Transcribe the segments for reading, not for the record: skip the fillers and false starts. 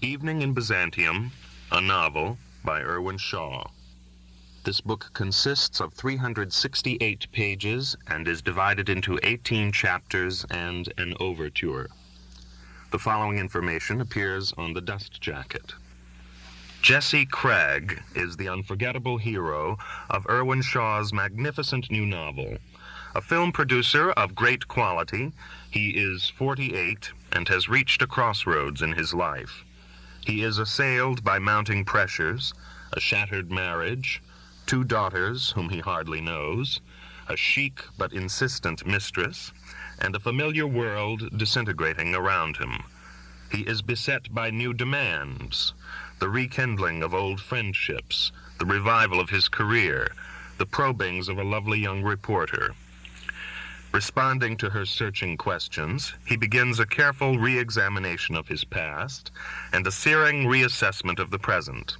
Evening in Byzantium, a novel by Irwin. This book consists of 368 pages and is divided into 18 chapters and an overture. The following information appears on the dust jacket. Jesse Craig is the unforgettable hero of Irwin Shaw's magnificent new novel. A film producer of great quality, he is 48 and has reached a crossroads in his life. He is assailed by mounting pressures, a shattered marriage, 2 daughters whom he hardly knows, a chic but insistent mistress, and a familiar world disintegrating around him. He is beset by new demands, the rekindling of old friendships, the revival of his career, the probings of a lovely young reporter. Responding to her searching questions, he begins a careful re-examination of his past and a searing reassessment of the present.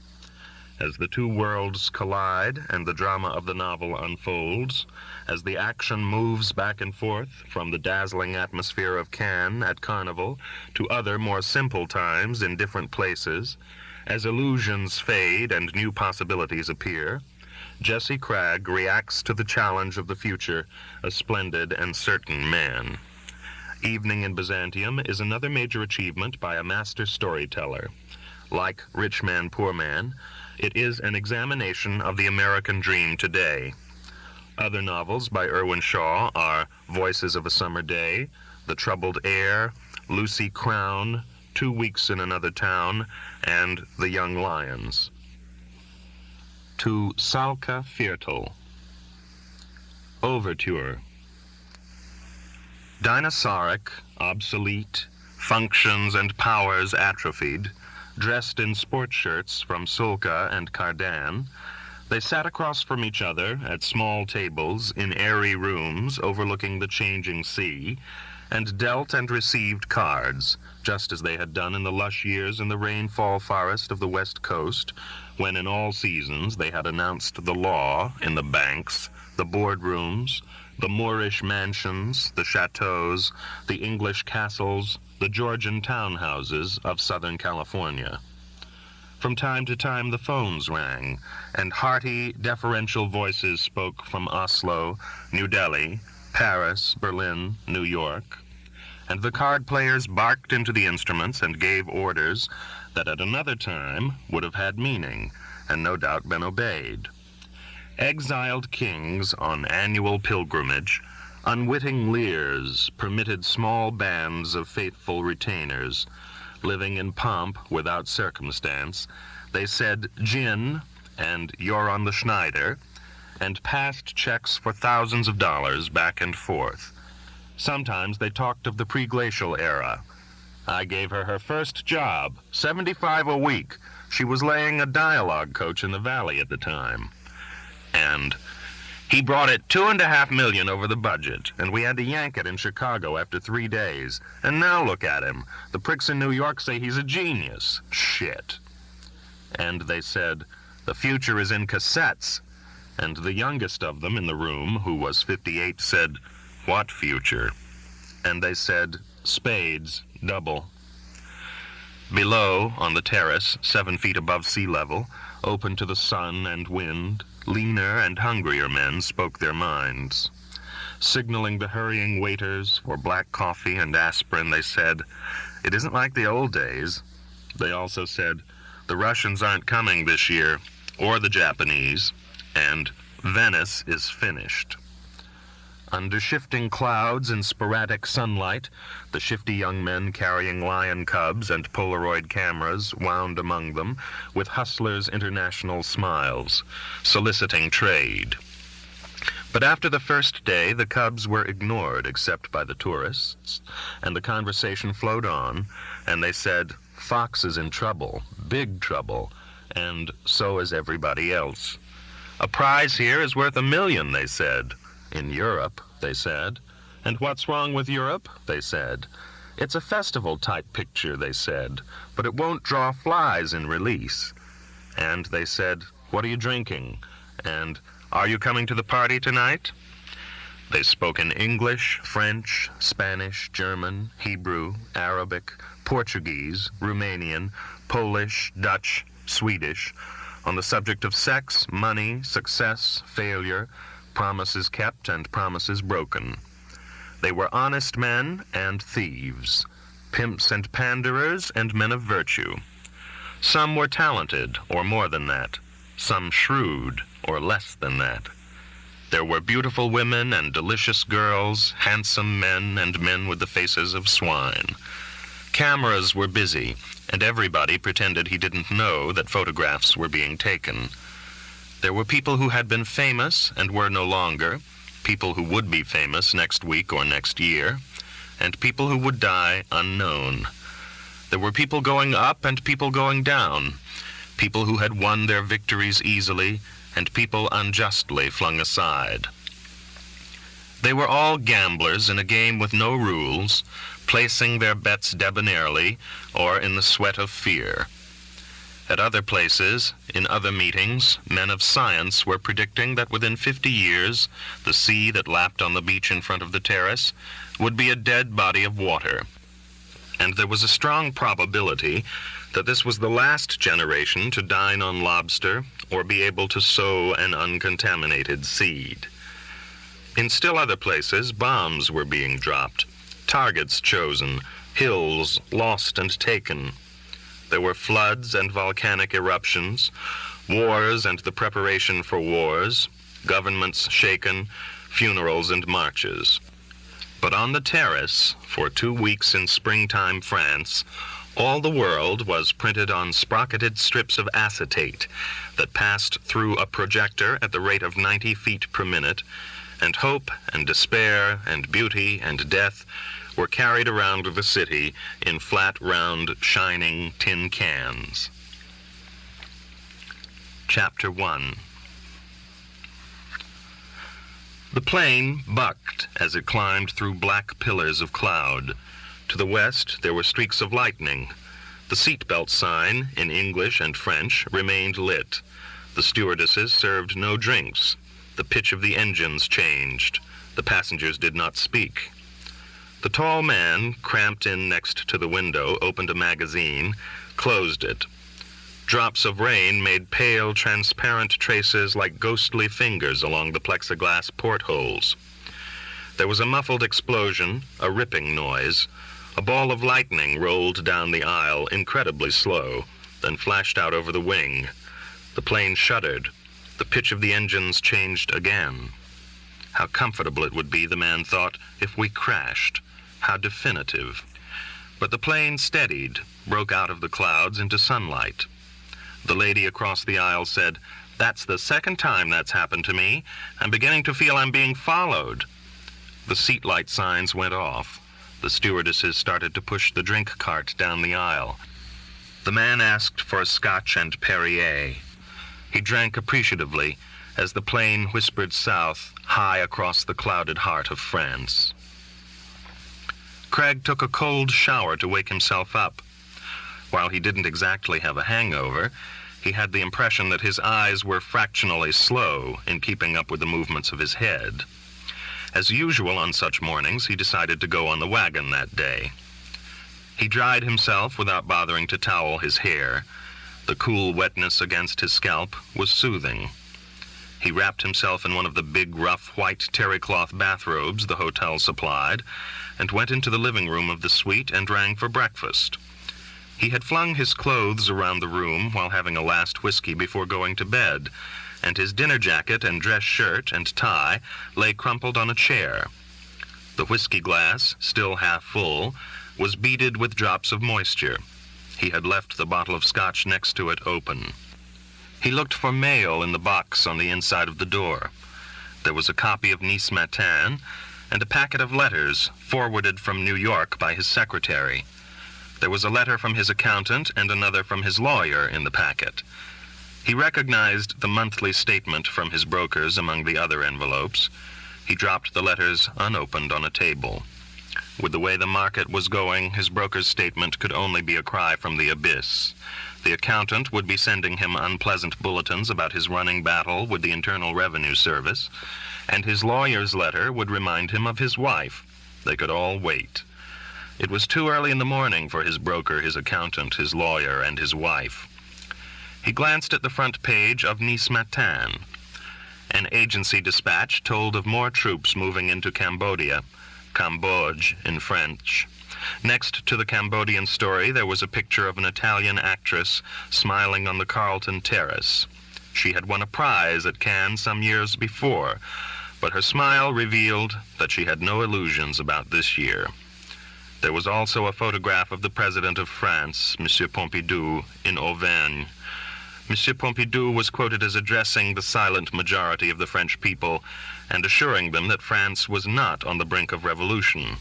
As the 2 worlds collide and the drama of the novel unfolds, as the action moves back and forth from the dazzling atmosphere of Cannes at Carnival to other more simple times in different places, as illusions fade and new possibilities appear, Jesse Craig reacts to the challenge of the future, a splendid and certain man. Evening in Byzantium is another major achievement by a master storyteller. Like Rich Man, Poor Man, it is an examination of the American dream today. Other novels by Irwin Shaw are Voices of a Summer Day, The Troubled Air, Lucy Crown, 2 Weeks in Another Town, and The Young Lions. To Salka Viertel. Overture. Dinosauric, obsolete, functions and powers atrophied, dressed in sport shirts from Sulka and Cardan, they sat across from each other at small tables in airy rooms overlooking the changing sea, and dealt and received cards, just as they had done in the lush years in the rainfall forest of the West Coast, when in all seasons they had announced the law in the banks, the boardrooms, the Moorish mansions, the chateaus, the English castles, the Georgian townhouses of Southern California. From time to time the phones rang, and hearty, deferential voices spoke from Oslo, New Delhi, Paris, Berlin, New York, and the card players barked into the instruments and gave orders that at another time would have had meaning and no doubt been obeyed. Exiled kings on annual pilgrimage, unwitting leers permitted small bands of faithful retainers. Living in pomp without circumstance, they said gin and you're on the Schneider, and passed checks for thousands of dollars back and forth. Sometimes they talked of the pre-glacial era. I gave her her first job, $75 a week. She was laying a dialogue coach in the valley at the time. And he brought it $2.5 million over the budget, and we had to yank it in Chicago after 3 days. And now look at him. The pricks in New York say he's a genius. Shit. And they said, the future is in cassettes. And the youngest of them in the room, who was 58, said, what future? And they said, spades, double. Below, on the terrace, 7 feet above sea level, open to the sun and wind, leaner and hungrier men spoke their minds. Signaling the hurrying waiters for black coffee and aspirin, they said, it isn't like the old days. They also said, the Russians aren't coming this year, or the Japanese, and Venice is finished. Under shifting clouds and sporadic sunlight, the shifty young men carrying lion cubs and Polaroid cameras wound among them with hustlers' international smiles, soliciting trade. But after the first day, the cubs were ignored except by the tourists, and the conversation flowed on, and they said, Fox is in trouble, big trouble, and so is everybody else. A prize here is worth $1 million, they said. In Europe, they said. And what's wrong with Europe, they said. It's a festival-type picture, they said, but it won't draw flies in release. And they said, what are you drinking? And are you coming to the party tonight? They spoke in English, French, Spanish, German, Hebrew, Arabic, Portuguese, Romanian, Polish, Dutch, Swedish, on the subject of sex, money, success, failure, promises kept and promises broken. They were honest men and thieves, pimps and panderers and men of virtue. Some were talented, or more than that, some shrewd, or less than that. There were beautiful women and delicious girls, handsome men and men with the faces of swine. Cameras were busy, and everybody pretended he didn't know that photographs were being taken. There were people who had been famous and were no longer, people who would be famous next week or next year, and people who would die unknown. There were people going up and people going down, people who had won their victories easily, and people unjustly flung aside. They were all gamblers in a game with no rules, placing their bets debonairly or in the sweat of fear. At other places, in other meetings, men of science were predicting that within 50 years, the sea that lapped on the beach in front of the terrace would be a dead body of water. And there was a strong probability that this was the last generation to dine on lobster or be able to sow an uncontaminated seed. In still other places, bombs were being dropped, targets chosen, hills lost and taken. There were floods and volcanic eruptions, wars and the preparation for wars, governments shaken, funerals and marches. But on the terrace, for 2 weeks in springtime France, all the world was printed on sprocketed strips of acetate that passed through a projector at the rate of 90 feet per minute, and hope and despair and beauty and death were carried around the city in flat, round, shining tin cans. Chapter 1. The plane bucked as it climbed through black pillars of cloud. To the west, there were streaks of lightning. The seatbelt sign, in English and French, remained lit. The stewardesses served no drinks. The pitch of the engines changed. The passengers did not speak. The tall man, cramped in next to the window, opened a magazine, closed it. Drops of rain made pale, transparent traces like ghostly fingers along the plexiglass portholes. There was a muffled explosion, a ripping noise. A ball of lightning rolled down the aisle, incredibly slow, then flashed out over the wing. The plane shuddered. The pitch of the engines changed again. How comfortable it would be, the man thought, if we crashed. How definitive. But the plane steadied, broke out of the clouds into sunlight. The lady across the aisle said, "That's the second time that's happened to me. I'm beginning to feel I'm being followed." The seat light signs went off. The stewardesses started to push the drink cart down the aisle. The man asked for a Scotch and Perrier. He drank appreciatively as the plane whispered south, high across the clouded heart of France. Craig took a cold shower to wake himself up. While he didn't exactly have a hangover, he had the impression that his eyes were fractionally slow in keeping up with the movements of his head. As usual on such mornings, he decided to go on the wagon that day. He dried himself without bothering to towel his hair. The cool wetness against his scalp was soothing. He wrapped himself in one of the big, rough, white terry-cloth bathrobes the hotel supplied and went into the living room of the suite and rang for breakfast. He had flung his clothes around the room while having a last whiskey before going to bed, and his dinner jacket and dress shirt and tie lay crumpled on a chair. The whiskey glass, still half full, was beaded with drops of moisture. He had left the bottle of scotch next to it open. He looked for mail in the box on the inside of the door. There was a copy of Nice Matin and a packet of letters forwarded from New York by his secretary. There was a letter from his accountant and another from his lawyer in the packet. He recognized the monthly statement from his brokers among the other envelopes. He dropped the letters unopened on a table. With the way the market was going, his broker's statement could only be a cry from the abyss. The accountant would be sending him unpleasant bulletins about his running battle with the Internal Revenue Service, and his lawyer's letter would remind him of his wife. They could all wait. It was too early in the morning for his broker, his accountant, his lawyer, and his wife. He glanced at the front page of Nice Matin. An agency dispatch told of more troops moving into Cambodia, Cambodge in French. Next to the Cambodian story, there was a picture of an Italian actress smiling on the Carlton Terrace. She had won a prize at Cannes some years before, but her smile revealed that she had no illusions about this year. There was also a photograph of the President of France, M. Pompidou, in Auvergne. M. Pompidou was quoted as addressing the silent majority of the French people and assuring them that France was not on the brink of revolution.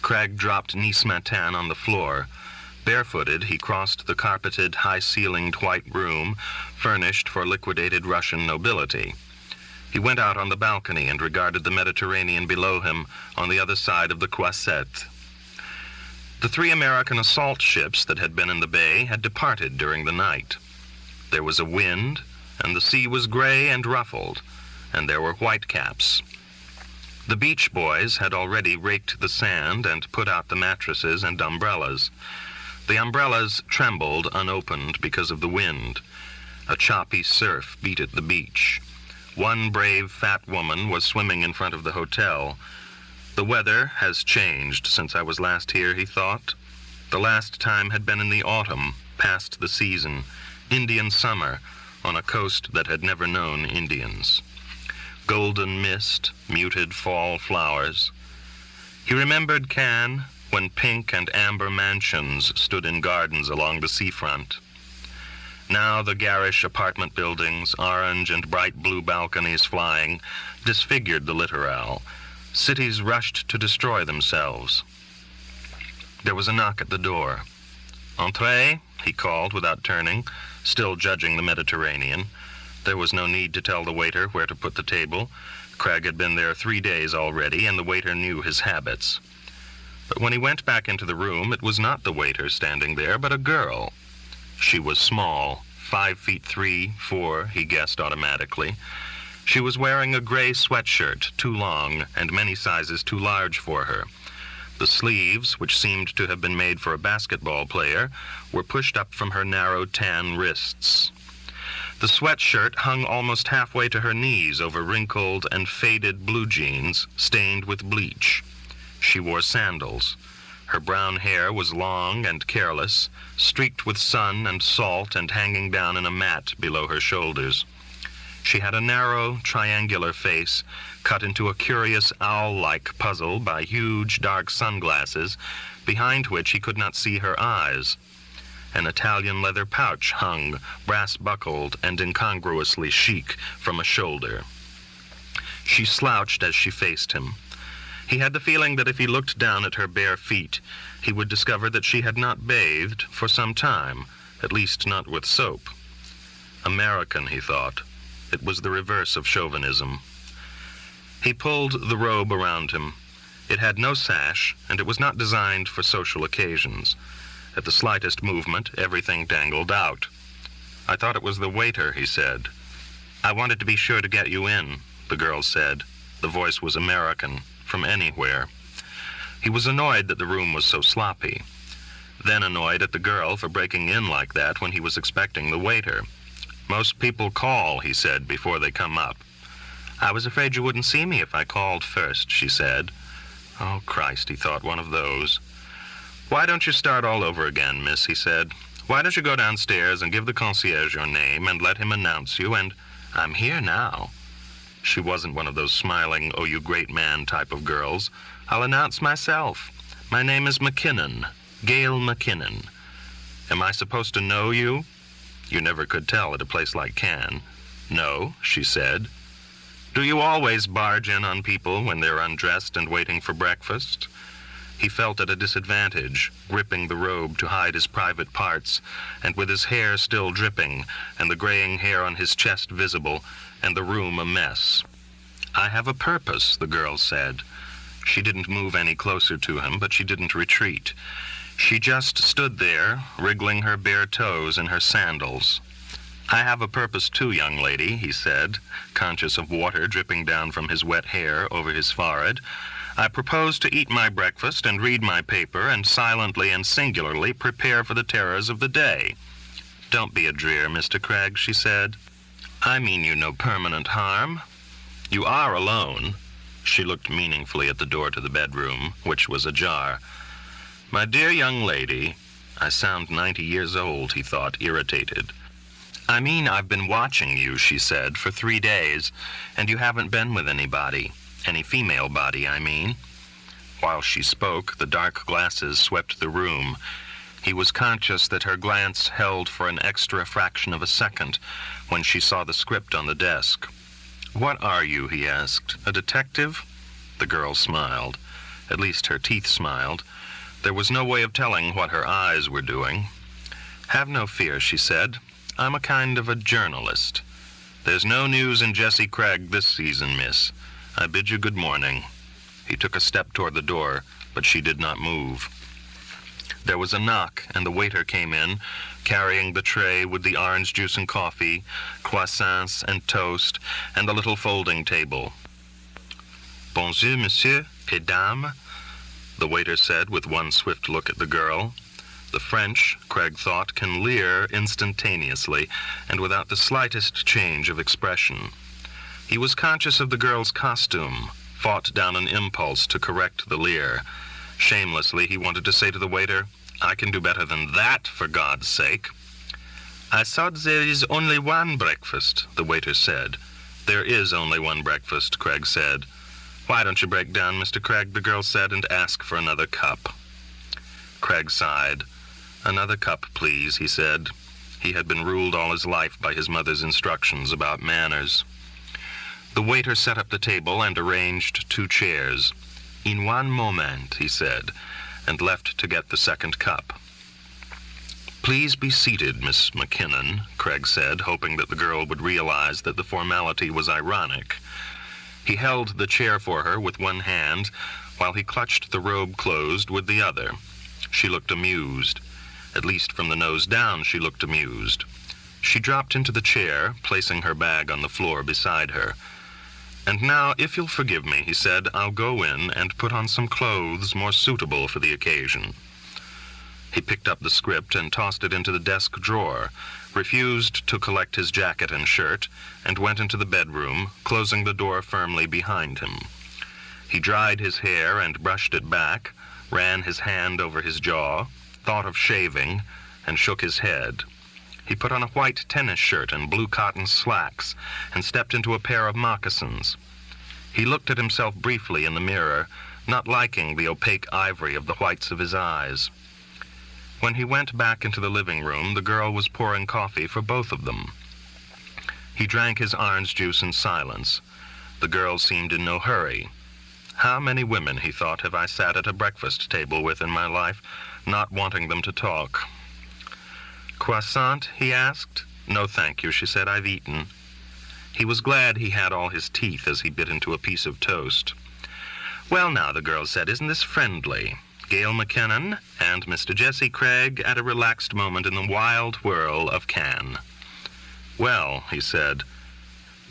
Craig dropped Nice Matin on the floor. Barefooted, he crossed the carpeted, high-ceilinged white room furnished for liquidated Russian nobility. He went out on the balcony and regarded the Mediterranean below him on the other side of the Croisette. The 3 American assault ships that had been in the bay had departed during the night. There was a wind, and the sea was gray and ruffled, and there were whitecaps. The beach boys had already raked the sand and put out the mattresses and umbrellas. The umbrellas trembled unopened because of the wind. A choppy surf beat at the beach. One brave fat woman was swimming in front of the hotel. The weather has changed since I was last here, he thought. The last time had been in the autumn, past the season, Indian summer, on a coast that had never known Indians. Golden mist, muted fall flowers. He remembered Cannes when pink and amber mansions stood in gardens along the seafront. Now the garish apartment buildings, orange and bright blue balconies flying, disfigured the littoral. Cities rushed to destroy themselves. There was a knock at the door. "Entrez," he called without turning, still judging the Mediterranean. There was no need to tell the waiter where to put the table. Craig had been there 3 days already, and the waiter knew his habits. But when he went back into the room, it was not the waiter standing there, but a girl. She was small, 5 feet 3, 4, he guessed automatically. She was wearing a gray sweatshirt, too long and many sizes too large for her. The sleeves, which seemed to have been made for a basketball player, were pushed up from her narrow tan wrists. The sweatshirt hung almost halfway to her knees over wrinkled and faded blue jeans stained with bleach. She wore sandals. Her brown hair was long and careless, streaked with sun and salt and hanging down in a mat below her shoulders. She had a narrow, triangular face, cut into a curious owl-like puzzle by huge, dark sunglasses, behind which he could not see her eyes. An Italian leather pouch hung, brass-buckled and incongruously chic, from a shoulder. She slouched as she faced him. He had the feeling that if he looked down at her bare feet, he would discover that she had not bathed for some time, at least not with soap. American, he thought. It was the reverse of chauvinism. He pulled the robe around him. It had no sash, and it was not designed for social occasions. At the slightest movement, everything dangled out. "I thought it was the waiter," he said. "I wanted to be sure to get you in," the girl said. The voice was American, from anywhere. He was annoyed that the room was so sloppy. Then annoyed at the girl for breaking in like that when he was expecting the waiter. "Most people call," he said, "before they come up." "I was afraid you wouldn't see me if I called first," she said. Oh, Christ, he thought, one of those. "Why don't you start all over again, miss?" he said. "Why don't you go downstairs and give the concierge your name and let him announce you, and I'm here now." She wasn't one of those smiling, "Oh, you great man" type of girls. "I'll announce myself. My name is McKinnon, Gail McKinnon. Am I supposed to know you?" You never could tell at a place like Cannes. "No," she said. "Do you always barge in on people when they're undressed and waiting for breakfast?" He felt at a disadvantage, gripping the robe to hide his private parts, and with his hair still dripping, and the graying hair on his chest visible, and the room a mess. "I have a purpose," the girl said. She didn't move any closer to him, but she didn't retreat. She just stood there, wriggling her bare toes in her sandals. "I have a purpose too, young lady," he said, conscious of water dripping down from his wet hair over his forehead. "I propose to eat my breakfast and read my paper and silently and singularly prepare for the terrors of the day." "Don't be a drear, Mr. Craig," she said. "I mean you no permanent harm. You are alone." She looked meaningfully at the door to the bedroom, which was ajar. "My dear young lady," I sound 90 years old, he thought, irritated. "I mean I've been watching you," she said, "for 3 days, and you haven't been with anybody. Any female body, I mean." While she spoke, the dark glasses swept the room. He was conscious that her glance held for an extra fraction of a second when she saw the script on the desk. "What are you?" he asked. "A detective?" The girl smiled. At least her teeth smiled. There was no way of telling what her eyes were doing. "Have no fear," she said. "I'm a kind of a journalist. There's no news in Jessie Craig this season, miss. I bid you good morning." He took a step toward the door, but she did not move. There was a knock, and the waiter came in, carrying the tray with the orange juice and coffee, croissants and toast, and the little folding table. "Bonjour, monsieur et dame," the waiter said with one swift look at the girl. The French, Craig thought, can leer instantaneously and without the slightest change of expression. He was conscious of the girl's costume, fought down an impulse to correct the leer. Shamelessly, he wanted to say to the waiter, "I can do better than that, for God's sake." "I thought there is only one breakfast," the waiter said. "There is only one breakfast," Craig said. "Why don't you break down, Mr. Craig," the girl said, "and ask for another cup?" Craig sighed. "Another cup, please," he said. He had been ruled all his life by his mother's instructions about manners. The waiter set up the table and arranged 2 chairs. "In one moment," he said, and left to get the second cup. "Please be seated, Miss McKinnon," Craig said, hoping that the girl would realize that the formality was ironic. He held the chair for her with one hand, while he clutched the robe closed with the other. She looked amused. At least from the nose down, she looked amused. She dropped into the chair, placing her bag on the floor beside her. "And now, if you'll forgive me," he said, "I'll go in and put on some clothes more suitable for the occasion." He picked up the script and tossed it into the desk drawer, refused to collect his jacket and shirt, and went into the bedroom, closing the door firmly behind him. He dried his hair and brushed it back, ran his hand over his jaw, thought of shaving, and shook his head. He put on a white tennis shirt and blue cotton slacks, and stepped into a pair of moccasins. He looked at himself briefly in the mirror, not liking the opaque ivory of the whites of his eyes. When he went back into the living room, the girl was pouring coffee for both of them. He drank his orange juice in silence. The girl seemed in no hurry. How many women, he thought, have I sat at a breakfast table with in my life, not wanting them to talk? "Croissant?" he asked. "No, thank you," she said. "I've eaten." He was glad he had all his teeth as he bit into a piece of toast. "Well, now," the girl said, "isn't this friendly? Gail McKinnon and Mr. Jessie Craig at a relaxed moment in the wild whirl of Cannes." "Well," he said,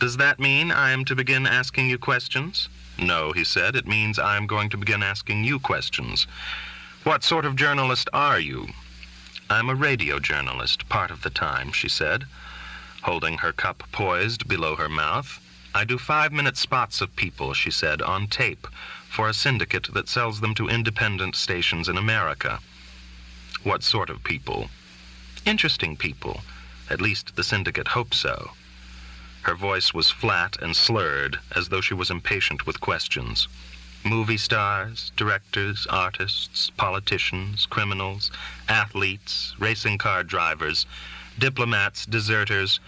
"does that mean I am to begin asking you questions?" "No," he said, "it means I am going to begin asking you questions. What sort of journalist are you?" "I'm a radio journalist, part of the time," she said, holding her cup poised below her mouth. "I do 5-minute spots of people," she said, "on tape, for a syndicate that sells them to independent stations in America." "What sort of people?" "Interesting people. At least the syndicate hopes so." Her voice was flat and slurred, as though she was impatient with questions. "Movie stars, directors, artists, politicians, criminals, athletes, racing car drivers, diplomats, deserters,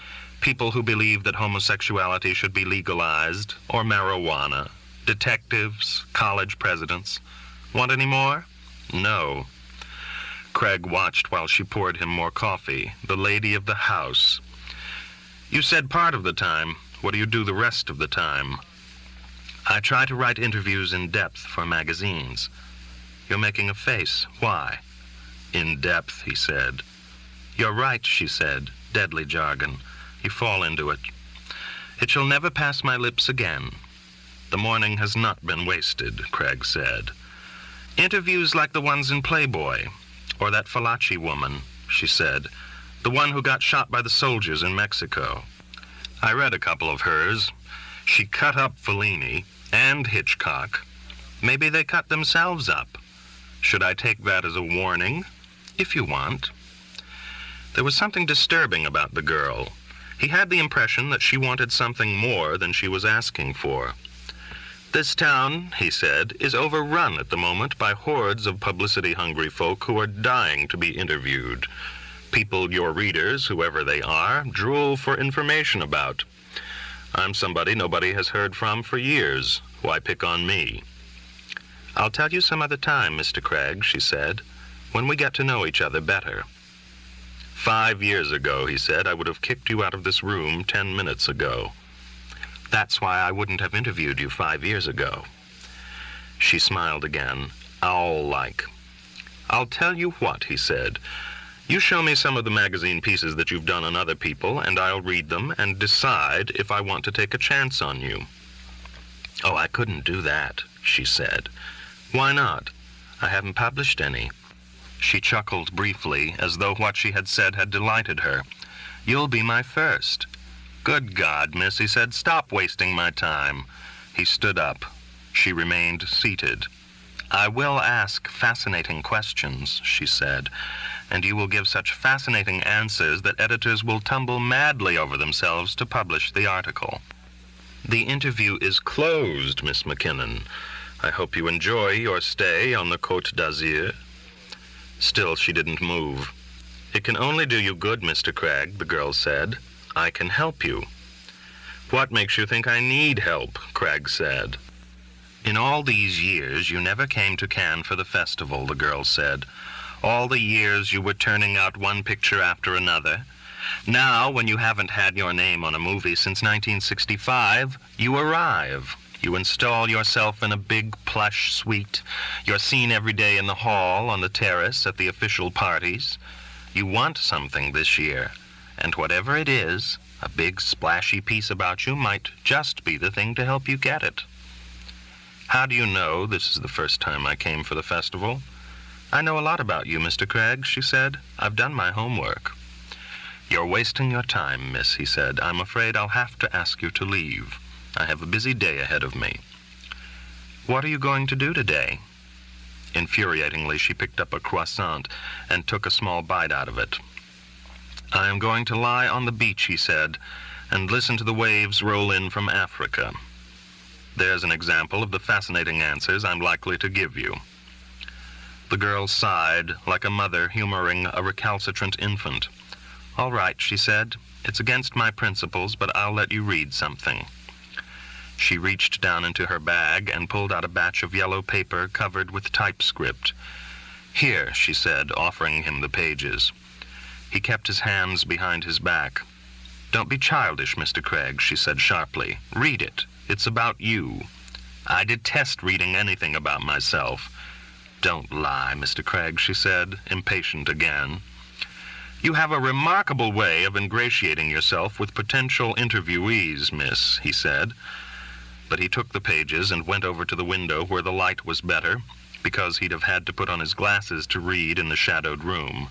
people who believe that homosexuality should be legalized, or marijuana, detectives, college presidents. Want any more?" "No." Craig watched while she poured him more coffee. The lady of the house. "You said part of the time. What do you do the rest of the time?" "I try to write interviews in depth for magazines." "You're making a face. Why?" In depth, he said. You're right, she said. Deadly jargon. You fall into it. It shall never pass my lips again. The morning has not been wasted, Craig said. Interviews like the ones in Playboy, or that Falaci woman, she said, the one who got shot by the soldiers in Mexico. I read a couple of hers. She cut up Fellini and Hitchcock. Maybe they cut themselves up. Should I take that as a warning? If you want. There was something disturbing about the girl. He had the impression that she wanted something more than she was asking for. This town, he said, is overrun at the moment by hordes of publicity-hungry folk who are dying to be interviewed. People your readers, whoever they are, drool for information about. I'm somebody nobody has heard from for years. Why pick on me? I'll tell you some other time, Mr. Craig, she said, when we get to know each other better. 5 years ago, he said, I would have kicked you out of this room 10 minutes ago. That's why I wouldn't have interviewed you 5 years ago. She smiled again, owl-like. I'll tell you what, he said. You show me some of the magazine pieces that you've done on other people, and I'll read them and decide if I want to take a chance on you. Oh, I couldn't do that, she said. Why not? I haven't published any. She chuckled briefly, as though what she had said had delighted her. You'll be my first. Good God, miss, he said, stop wasting my time. He stood up. She remained seated. I will ask fascinating questions, she said, and you will give such fascinating answers that editors will tumble madly over themselves to publish the article. The interview is closed, Miss McKinnon. I hope you enjoy your stay on the Côte d'Azur. Still, she didn't move. It can only do you good, Mr. Craig, the girl said. I can help you. What makes you think I need help? Craig said. In all these years, you never came to Cannes for the festival, the girl said. All the years you were turning out one picture after another. Now, when you haven't had your name on a movie since 1965, you arrive. You install yourself in a big plush suite. You're seen every day in the hall, on the terrace, at the official parties. You want something this year, and whatever it is, a big splashy piece about you might just be the thing to help you get it. How do you know this is the first time I came for the festival? I know a lot about you, Mr. Craig, she said. I've done my homework. You're wasting your time, miss, he said. I'm afraid I'll have to ask you to leave. I have a busy day ahead of me. What are you going to do today? Infuriatingly, she picked up a croissant and took a small bite out of it. I am going to lie on the beach, he said, and listen to the waves roll in from Africa. There's an example of the fascinating answers I'm likely to give you. The girl sighed, like a mother humoring a recalcitrant infant. All right, she said. It's against my principles, but I'll let you read something. She reached down into her bag and pulled out a batch of yellow paper covered with typescript. Here, she said, offering him the pages. He kept his hands behind his back. Don't be childish, Mr. Craig, she said sharply. Read it. It's about you. I detest reading anything about myself. Don't lie, Mr. Craig, she said, impatient again. You have a remarkable way of ingratiating yourself with potential interviewees, miss, he said. But he took the pages and went over to the window where the light was better, because he'd have had to put on his glasses to read in the shadowed room.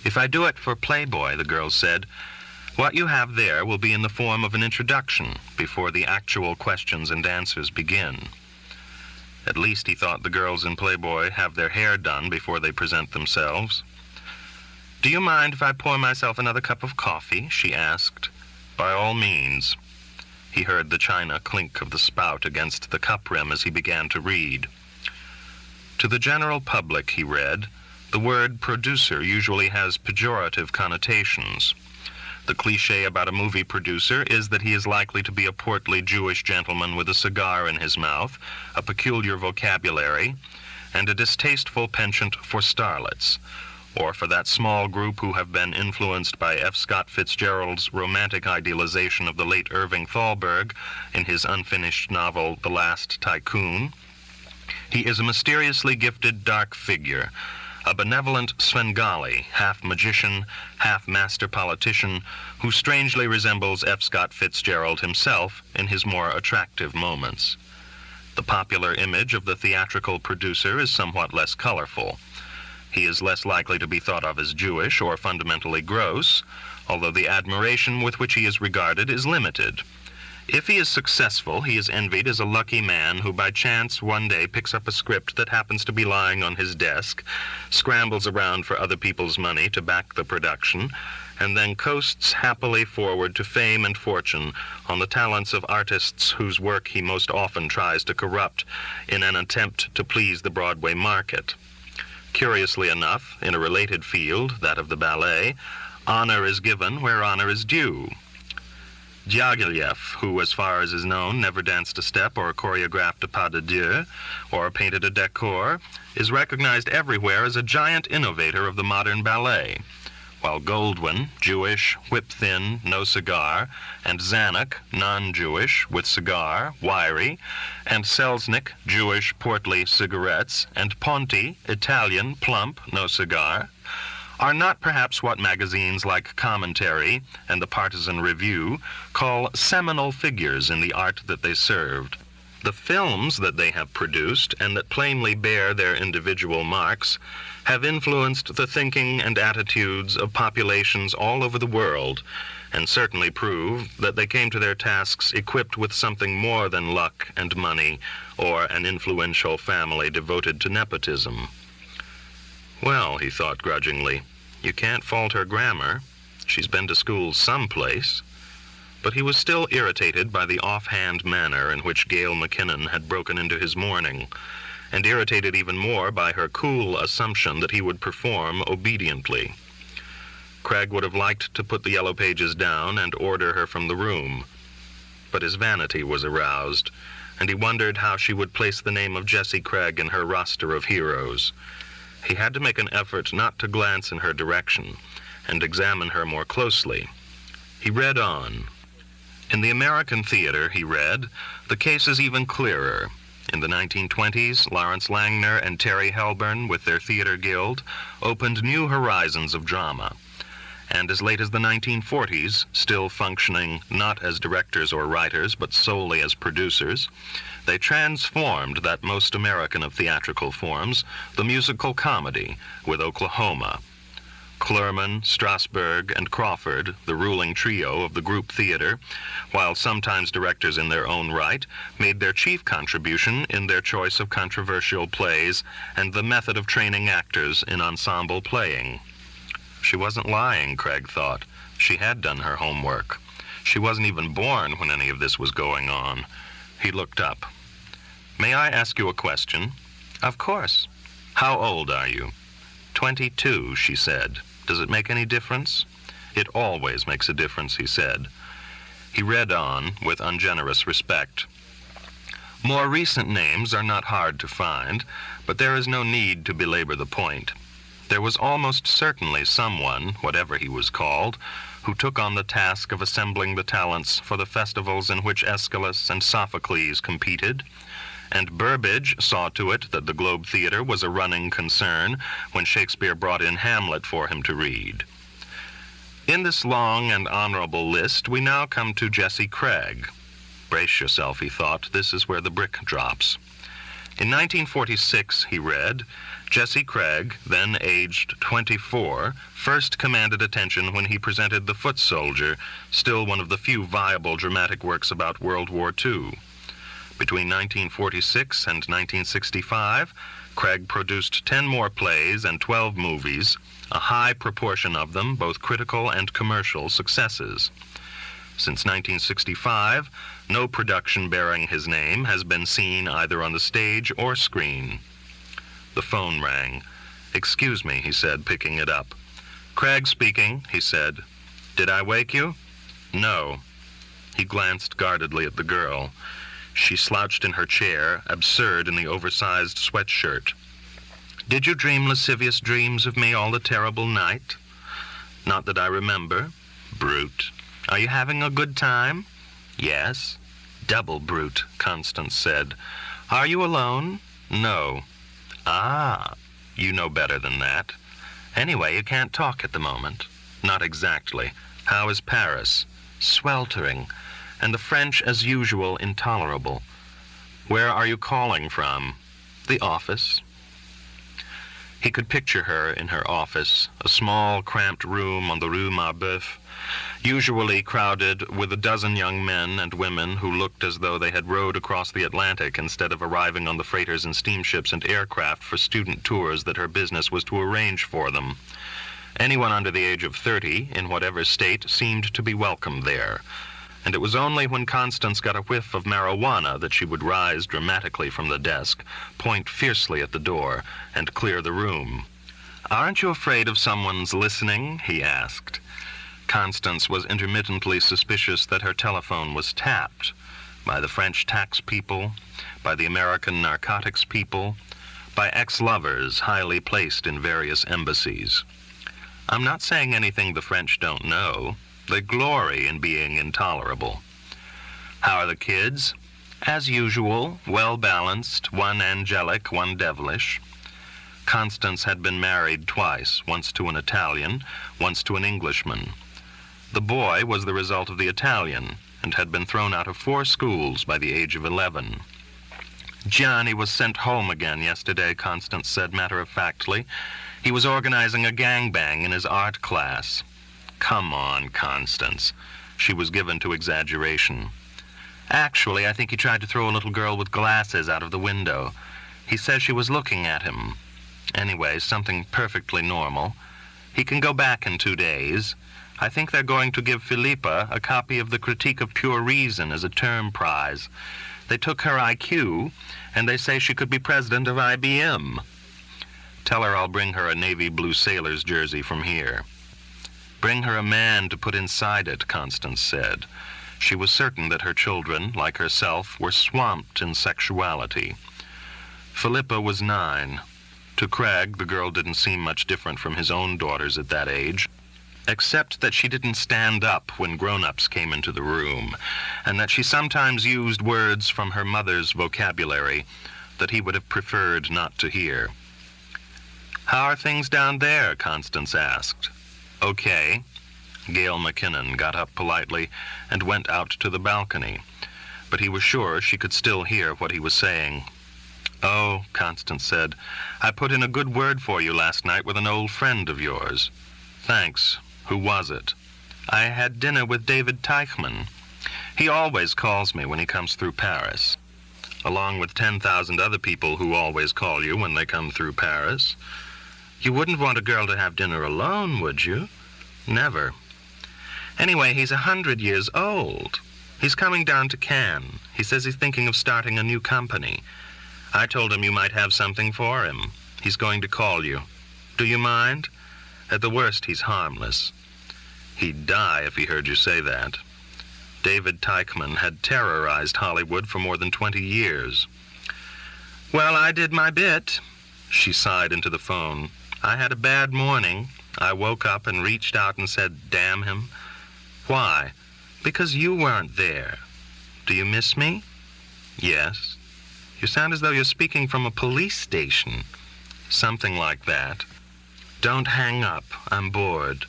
If I do it for Playboy, the girl said, what you have there will be in the form of an introduction before the actual questions and answers begin. At least, he thought, the girls in Playboy have their hair done before they present themselves. Do you mind if I pour myself another cup of coffee? She asked. By all means. He heard the china clink of the spout against the cup rim as he began to read. To the general public, he read, the word producer usually has pejorative connotations. The cliché about a movie producer is that he is likely to be a portly Jewish gentleman with a cigar in his mouth, a peculiar vocabulary, and a distasteful penchant for starlets, or for that small group who have been influenced by F. Scott Fitzgerald's romantic idealization of the late Irving Thalberg in his unfinished novel, The Last Tycoon. He is a mysteriously gifted dark figure, a benevolent Svengali, half magician, half master politician, who strangely resembles F. Scott Fitzgerald himself in his more attractive moments. The popular image of the theatrical producer is somewhat less colorful. He is less likely to be thought of as Jewish or fundamentally gross, although the admiration with which he is regarded is limited. If he is successful, he is envied as a lucky man who by chance one day picks up a script that happens to be lying on his desk, scrambles around for other people's money to back the production, and then coasts happily forward to fame and fortune on the talents of artists whose work he most often tries to corrupt in an attempt to please the Broadway market. Curiously enough, in a related field, that of the ballet, honor is given where honor is due. Diaghilev, who, as far as is known, never danced a step or choreographed a pas de deux or painted a decor, is recognized everywhere as a giant innovator of the modern ballet, while Goldwyn, Jewish, whip-thin, no cigar, and Zanuck, non-Jewish, with cigar, wiry, and Selznick, Jewish, portly, cigarettes, and Ponti, Italian, plump, no cigar, are not perhaps what magazines like Commentary and the Partisan Review call seminal figures in the art that they served. The films that they have produced, and that plainly bear their individual marks, have influenced the thinking and attitudes of populations all over the world, and certainly prove that they came to their tasks equipped with something more than luck and money, or an influential family devoted to nepotism. Well, he thought grudgingly, you can't fault her grammar. She's been to school someplace. But he was still irritated by the offhand manner in which Gail McKinnon had broken into his morning, and irritated even more by her cool assumption that he would perform obediently. Craig would have liked to put the yellow pages down and order her from the room, but his vanity was aroused, and he wondered how she would place the name of Jessie Craig in her roster of heroes. He had to make an effort not to glance in her direction and examine her more closely. He read on. In the American theater, he read, the case is even clearer. In the 1920s, Lawrence Langner and Terry Helburn, with their theater guild, opened new horizons of drama. And as late as the 1940s, still functioning not as directors or writers, but solely as producers, they transformed that most American of theatrical forms, the musical comedy, with Oklahoma. Clurman, Strasberg, and Crawford, the ruling trio of the group theater, while sometimes directors in their own right, made their chief contribution in their choice of controversial plays and the method of training actors in ensemble playing. She wasn't lying, Craig thought. She had done her homework. She wasn't even born when any of this was going on. He looked up. May I ask you a question? Of course. How old are you? 22, she said. Does it make any difference? It always makes a difference, he said. He read on with ungenerous respect. More recent names are not hard to find, but there is no need to belabor the point. There was almost certainly someone, whatever he was called, who took on the task of assembling the talents for the festivals in which Aeschylus and Sophocles competed, and Burbage saw to it that the Globe Theater was a running concern when Shakespeare brought in Hamlet for him to read. In this long and honorable list, we now come to Jessie Craig. Brace yourself, he thought, this is where the brick drops. In 1946, he read, Jessie Craig, then aged 24, first commanded attention when he presented The Foot Soldier, still one of the few viable dramatic works about World War II. Between 1946 and 1965, Craig produced 10 more plays and 12 movies, a high proportion of them both critical and commercial successes. Since 1965, no production bearing his name has been seen either on the stage or screen. The phone rang. Excuse me, he said, picking it up. Craig speaking, he said. Did I wake you? No. He glanced guardedly at the girl. She slouched in her chair, absurd in the oversized sweatshirt. Did you dream lascivious dreams of me all the terrible night? Not that I remember. Brute. Are you having a good time? Yes. Double brute, Constance said. Are you alone? No. Ah, You know better than that. Anyway, you can't talk at the moment. Not exactly. How is Paris? Sweltering. And the French, as usual, intolerable. Where are you calling from? The office. He could picture her in her office, a small, cramped room on the Rue Marbeuf, usually crowded with a dozen young men and women who looked as though they had rowed across the Atlantic instead of arriving on the freighters and steamships and aircraft for student tours that her business was to arrange for them. Anyone under the age of 30, in whatever state, seemed to be welcome there. And it was only when Constance got a whiff of marijuana that she would rise dramatically from the desk, point fiercely at the door, and clear the room. "Aren't you afraid of someone's listening?" he asked. Constance was intermittently suspicious that her telephone was tapped by the French tax people, by the American narcotics people, by ex-lovers highly placed in various embassies. "I'm not saying anything the French don't know. They glory in being intolerable." "How are the kids?" "As usual, well-balanced, one angelic, one devilish." Constance had been married twice, once to an Italian, once to an Englishman. The boy was the result of the Italian, and had been thrown out of 4 schools by the age of 11. "Johnny was sent home again yesterday," Constance said matter-of-factly. "He was organizing a gangbang in his art class." "Come on, Constance." She was given to exaggeration. "Actually, I think he tried to throw a little girl with glasses out of the window. He says she was looking at him. Anyway, something perfectly normal. He can go back in 2 days. I think they're going to give Philippa a copy of the Critique of Pure Reason as a term prize. They took her IQ, and they say she could be president of IBM. Tell her I'll bring her a navy blue sailor's jersey from here." "Bring her a man to put inside it," Constance said. She was certain that her children, like herself, were swamped in sexuality. Philippa was 9. To Craig, the girl didn't seem much different from his own daughters at that age, except that she didn't stand up when grown-ups came into the room, and that she sometimes used words from her mother's vocabulary that he would have preferred not to hear. "How are things down there?" Constance asked. "Okay." Gail McKinnon got up politely and went out to the balcony, but he was sure she could still hear what he was saying. "Oh," Constance said, "I put in a good word for you last night with an old friend of yours." "Thanks. Who was it?" "I had dinner with David Teichmann. He always calls me when he comes through Paris." "Along with 10,000 other people who always call you when they come through Paris." "You wouldn't want a girl to have dinner alone, would you?" "Never." "Anyway, he's 100 years old. He's coming down to Cannes. He says he's thinking of starting a new company. I told him you might have something for him. He's going to call you. Do you mind? At the worst, he's harmless." He'd die if he heard you say that. David Teichmann had terrorized Hollywood for more than 20 years. "Well, I did my bit." She sighed into the phone. "I had a bad morning. I woke up and reached out and said, 'Damn him.'" "Why?" "Because you weren't there." "Do you miss me?" "Yes." "You sound as though you're speaking from a police station." "Something like that." "Don't hang up. I'm bored."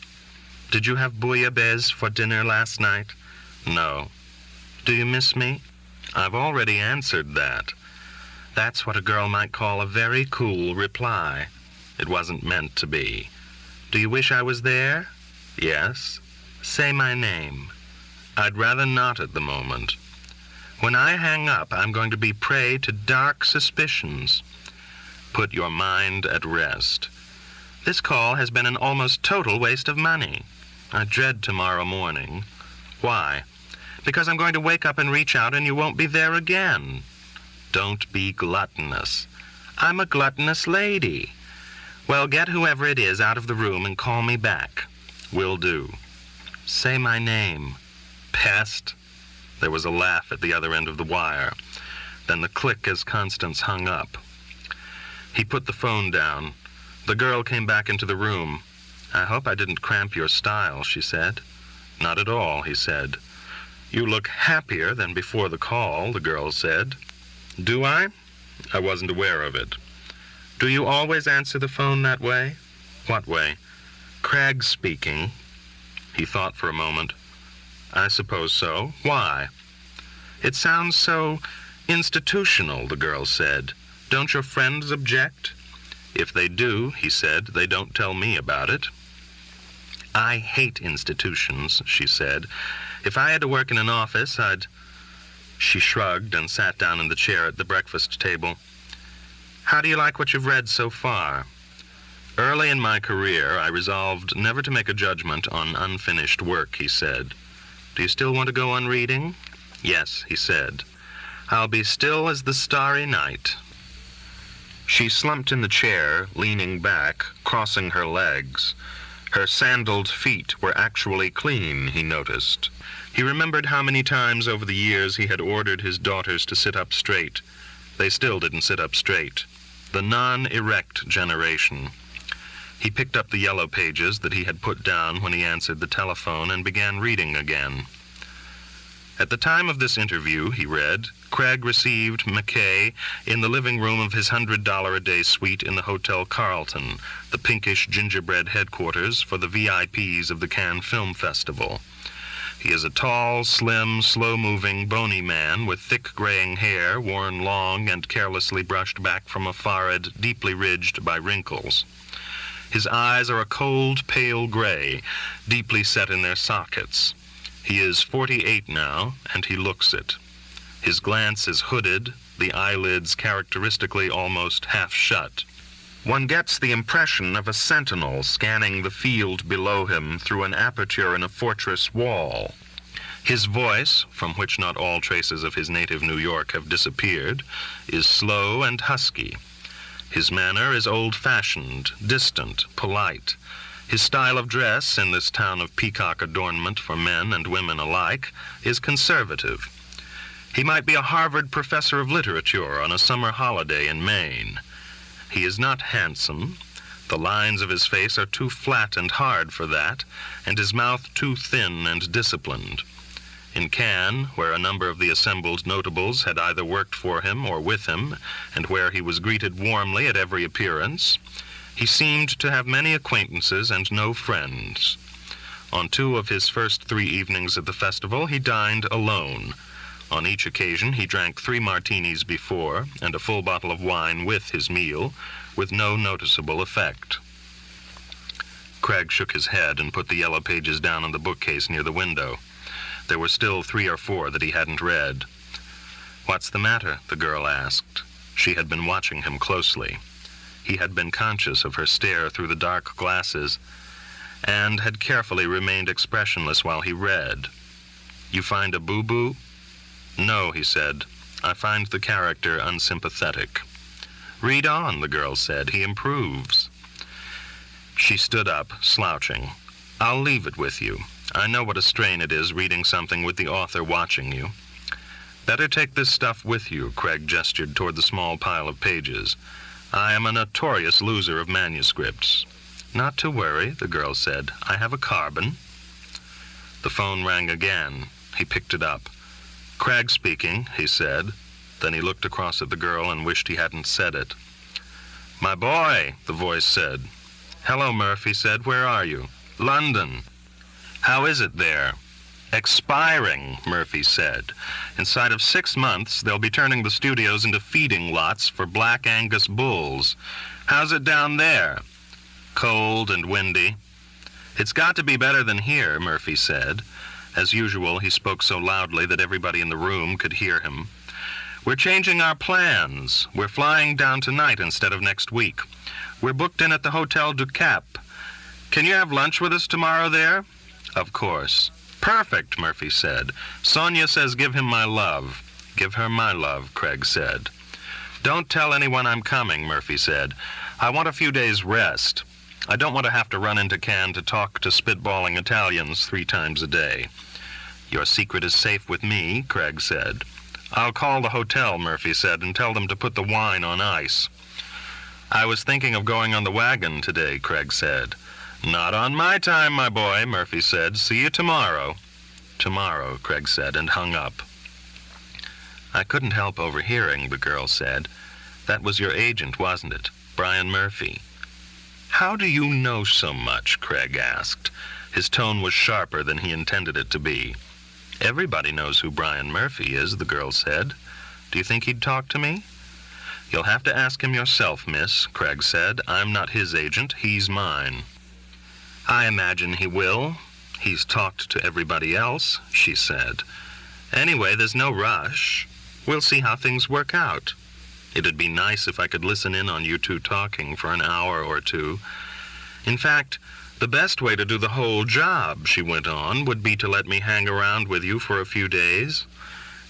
"Did you have bouillabaisse for dinner last night?" "No." "Do you miss me?" "I've already answered that." That's what a girl might call a very cool reply. It wasn't meant to be. "Do you wish I was there?" "Yes." "Say my name." "I'd rather not at the moment." "When I hang up, I'm going to be prey to dark suspicions." "Put your mind at rest." "This call has been an almost total waste of money." "I dread tomorrow morning." "Why?" "Because I'm going to wake up and reach out and you won't be there again." "Don't be gluttonous." "I'm a gluttonous lady." "Well, get whoever it is out of the room and call me back." "Will do." "Say my name." "Pest." There was a laugh at the other end of the wire. Then the click as Constance hung up. He put the phone down. The girl came back into the room. "I hope I didn't cramp your style," she said. "Not at all," he said. "You look happier than before the call," the girl said. "Do I? I wasn't aware of it." Do you always answer the phone that way? What way? Craig speaking. He thought for a moment. I suppose so. Why? It sounds so institutional, the girl said. Don't your friends object? If they do, he said, they don't tell me about it. I hate institutions, she said. If I had to work in an office, I'd... She shrugged and sat down in the chair at the breakfast table. How do you like what you've read so far? Early in my career, I resolved never to make a judgment on unfinished work, he said. Do you still want to go on reading? Yes, he said. I'll be still as the starry night. She slumped in the chair, leaning back, crossing her legs. Her sandaled feet were actually clean, he noticed. He remembered how many times over the years he had ordered his daughters to sit up straight. They still didn't sit up straight. The non-erect generation. He picked up the yellow pages that he had put down when he answered the telephone and began reading again. At the time of this interview, he read, Craig received McKay in the living room of his $100-a-day suite in the Hotel Carlton, the pinkish gingerbread headquarters for the VIPs of the Cannes Film Festival. He is a tall, slim, slow-moving, bony man with thick graying hair worn long and carelessly brushed back from a forehead deeply ridged by wrinkles. His eyes are a cold, pale gray, deeply set in their sockets. He is 48 now, and he looks it. His glance is hooded, the eyelids characteristically almost half shut. One gets the impression of a sentinel scanning the field below him through an aperture in a fortress wall. His voice, from which not all traces of his native New York have disappeared, is slow and husky. His manner is old-fashioned, distant, polite. His style of dress in this town of peacock adornment for men and women alike is conservative. He might be a Harvard professor of literature on a summer holiday in Maine. He is not handsome. The lines of his face are too flat and hard for that, and his mouth too thin and disciplined. In Cannes, where a number of the assembled notables had either worked for him or with him, and where he was greeted warmly at every appearance, he seemed to have many acquaintances and no friends. On 2 of his first 3 evenings at the festival, he dined alone. On each occasion, he drank 3 martinis before and a full bottle of wine with his meal, with no noticeable effect. Craig shook his head and put the yellow pages down on the bookcase near the window. There were still 3 or 4 that he hadn't read. What's the matter? The girl asked. She had been watching him closely. He had been conscious of her stare through the dark glasses and had carefully remained expressionless while he read. You find a boo-boo? No, he said. I find the character unsympathetic. Read on, the girl said. He improves. She stood up, slouching. I'll leave it with you. I know what a strain it is reading something with the author watching you. Better take this stuff with you, Craig gestured toward the small pile of pages. I am a notorious loser of manuscripts. Not to worry, the girl said. I have a carbon. The phone rang again. He picked it up. Craig speaking, he said. Then he looked across at the girl and wished he hadn't said it. My boy, the voice said. Hello, Murph, he said. Where are you? London. How is it there? Expiring, Murphy said. Inside of 6 months, they'll be turning the studios into feeding lots for Black Angus bulls. How's it down there? Cold and windy. It's got to be better than here, Murphy said. As usual, he spoke so loudly that everybody in the room could hear him. We're changing our plans. We're flying down tonight instead of next week. We're booked in at the Hotel du Cap. Can you have lunch with us tomorrow there? Of course. Perfect, Murphy said. Sonia says give him my love. Give her my love, Craig said. Don't tell anyone I'm coming, Murphy said. I want a few days' rest. I don't want to have to run into Cannes to talk to spitballing Italians 3 times a day. Your secret is safe with me, Craig said. I'll call the hotel, Murphy said, and tell them to put the wine on ice. I was thinking of going on the wagon today, Craig said. Not on my time, my boy, Murphy said. See you tomorrow. Tomorrow, Craig said, and hung up. I couldn't help overhearing, the girl said. That was your agent, wasn't it? Brian Murphy. How do you know so much? Craig asked. His tone was sharper than he intended it to be. Everybody knows who Brian Murphy is, the girl said. Do you think he'd talk to me? You'll have to ask him yourself, miss, Craig said. I'm not his agent, he's mine. I imagine he will. He's talked to everybody else, she said. Anyway, there's no rush. We'll see how things work out. It'd be nice if I could listen in on you two talking for an hour or two. In fact, the best way to do the whole job, she went on, would be to let me hang around with you for a few days.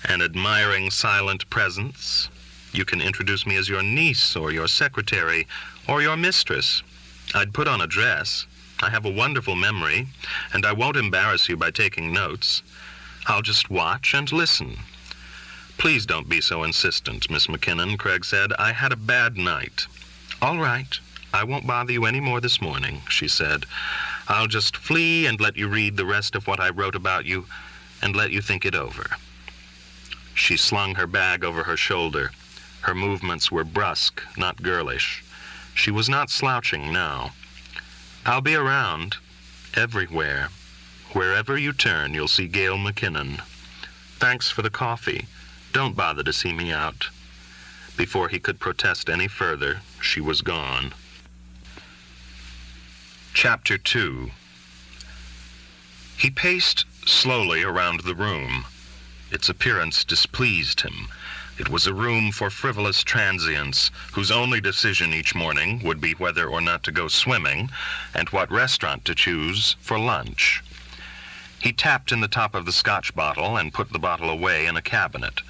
An admiring silent presence. You can introduce me as your niece or your secretary or your mistress. I'd put on a dress. I have a wonderful memory, and I won't embarrass you by taking notes. I'll just watch and listen. Please don't be so insistent, Miss McKinnon, Craig said. I had a bad night. All right. I won't bother you any more this morning, she said. I'll just flee and let you read the rest of what I wrote about you and let you think it over. She slung her bag over her shoulder. Her movements were brusque, not girlish. She was not slouching now. I'll be around, everywhere. Wherever you turn, you'll see Gail McKinnon. Thanks for the coffee. Don't bother to see me out. Before he could protest any further, she was gone. Chapter 2. He paced slowly around the room. Its appearance displeased him. It was a room for frivolous transients whose only decision each morning would be whether or not to go swimming and what restaurant to choose for lunch. He tapped in the top of the scotch bottle and put the bottle away in a cabinet,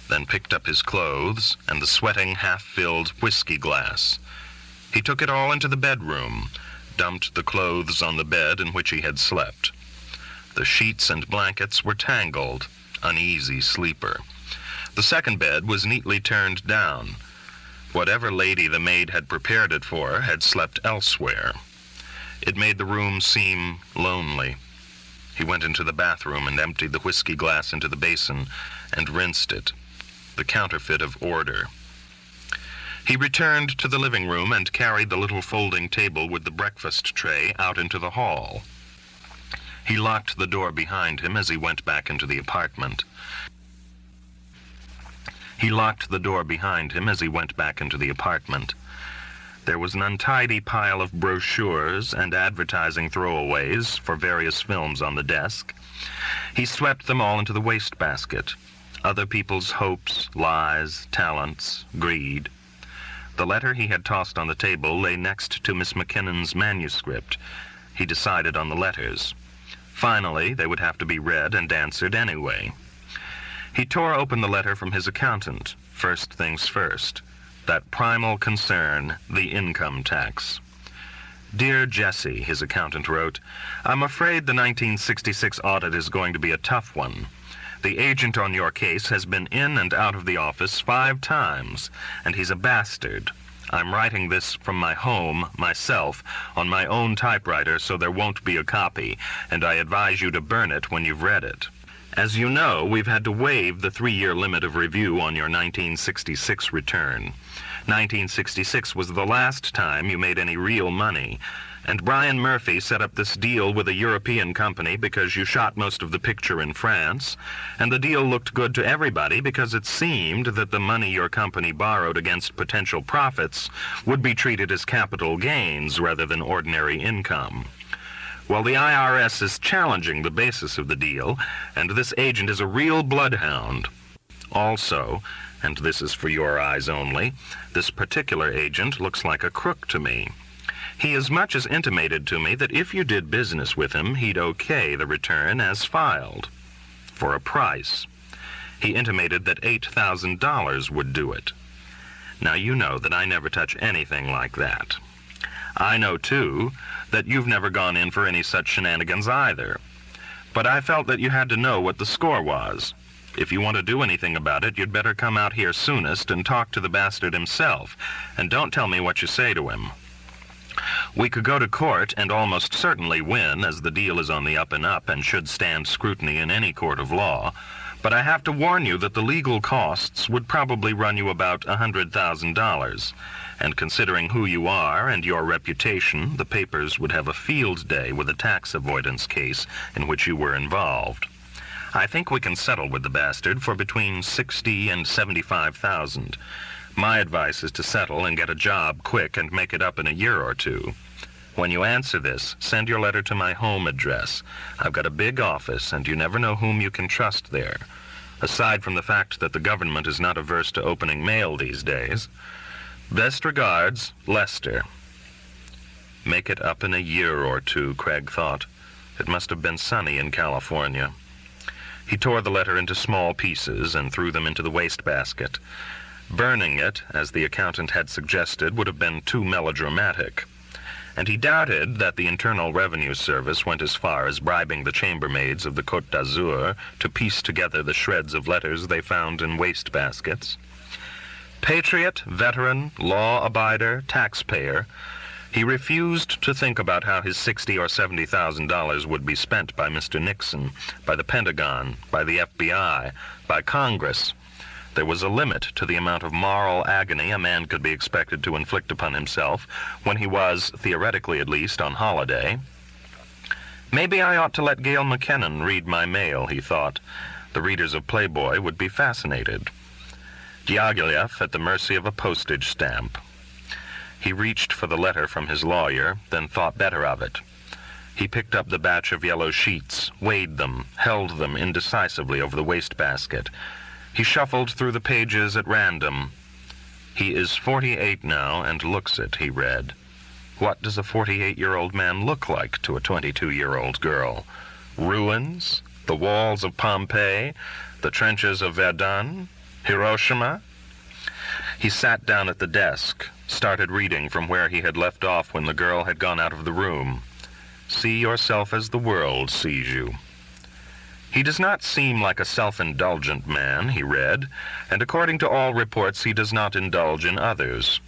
then picked up his clothes and the sweating, half-filled whiskey glass. He took it all into the bedroom, dumped the clothes on the bed in which he had slept. The sheets and blankets were tangled, an easy sleeper. The second bed was neatly turned down. Whatever lady the maid had prepared it for had slept elsewhere. It made the room seem lonely. He went into the bathroom and emptied the whiskey glass into the basin and rinsed it, the counterfeit of order. He returned to the living room and carried the little folding table with the breakfast tray out into the hall. He locked the door behind him as he went back into the apartment. There was an untidy pile of brochures and advertising throwaways for various films on the desk. He swept them all into the wastebasket. Other people's hopes, lies, talents, greed. The letter he had tossed on the table lay next to Miss McKinnon's manuscript. He decided on the letters. Finally, they would have to be read and answered anyway. He tore open the letter from his accountant. First things first. That primal concern, the income tax. Dear Jessie, his accountant wrote, I'm afraid the 1966 audit is going to be a tough one. The agent on your case has been in and out of the office 5 times, and he's a bastard. I'm writing this from my home, myself, on my own typewriter, so there won't be a copy, and I advise you to burn it when you've read it. As you know, we've had to waive the 3-year limit of review on your 1966 return. 1966 was the last time you made any real money, and Brian Murphy set up this deal with a European company because you shot most of the picture in France, and the deal looked good to everybody because it seemed that the money your company borrowed against potential profits would be treated as capital gains rather than ordinary income. Well, the IRS is challenging the basis of the deal, and this agent is a real bloodhound. Also, and this is for your eyes only, this particular agent looks like a crook to me. He as much as intimated to me that if you did business with him, he'd okay the return as filed, for a price. He intimated that $8,000 would do it. Now, you know that I never touch anything like that. I know, too, that you've never gone in for any such shenanigans either. But I felt that you had to know what the score was. If you want to do anything about it, you'd better come out here soonest and talk to the bastard himself, and don't tell me what you say to him. We could go to court and almost certainly win, as the deal is on the up and up and should stand scrutiny in any court of law, But I have to warn you that the legal costs would probably run you about $100,000. And considering who you are and your reputation, the papers would have a field day with a tax avoidance case in which you were involved. I think we can settle with the bastard for between $60,000 and $75,000. My advice is to settle and get a job quick and make it up in a year or two. When you answer this, send your letter to my home address. I've got a big office, and you never know whom you can trust there. Aside from the fact that the government is not averse to opening mail these days. Best regards, Lester. Make it up in a year or two, Craig thought. It must have been sunny in California. He tore the letter into small pieces and threw them into the wastebasket. Burning it, as the accountant had suggested, would have been too melodramatic. And he doubted that the Internal Revenue Service went as far as bribing the chambermaids of the Côte d'Azur to piece together the shreds of letters they found in wastebaskets. Patriot, veteran, law-abider, taxpayer, he refused to think about how his $60,000 or $70,000 would be spent by Mr. Nixon, by the Pentagon, by the FBI, by Congress. There was a limit to the amount of moral agony a man could be expected to inflict upon himself when he was, theoretically at least, on holiday. Maybe I ought to let Gail McKinnon read my mail, he thought. The readers of Playboy would be fascinated. Diaghilev at the mercy of a postage stamp. He reached for the letter from his lawyer, then thought better of it. He picked up the batch of yellow sheets, weighed them, held them indecisively over the wastebasket. He shuffled through the pages at random. He is 48 now and looks it, he read. What does a 48-year-old man look like to a 22-year-old girl? Ruins? The walls of Pompeii? The trenches of Verdun? Hiroshima? He sat down at the desk, started reading from where he had left off when the girl had gone out of the room. See yourself as the world sees you. He does not seem like a self-indulgent man, he read, and according to all reports he does not indulge in others.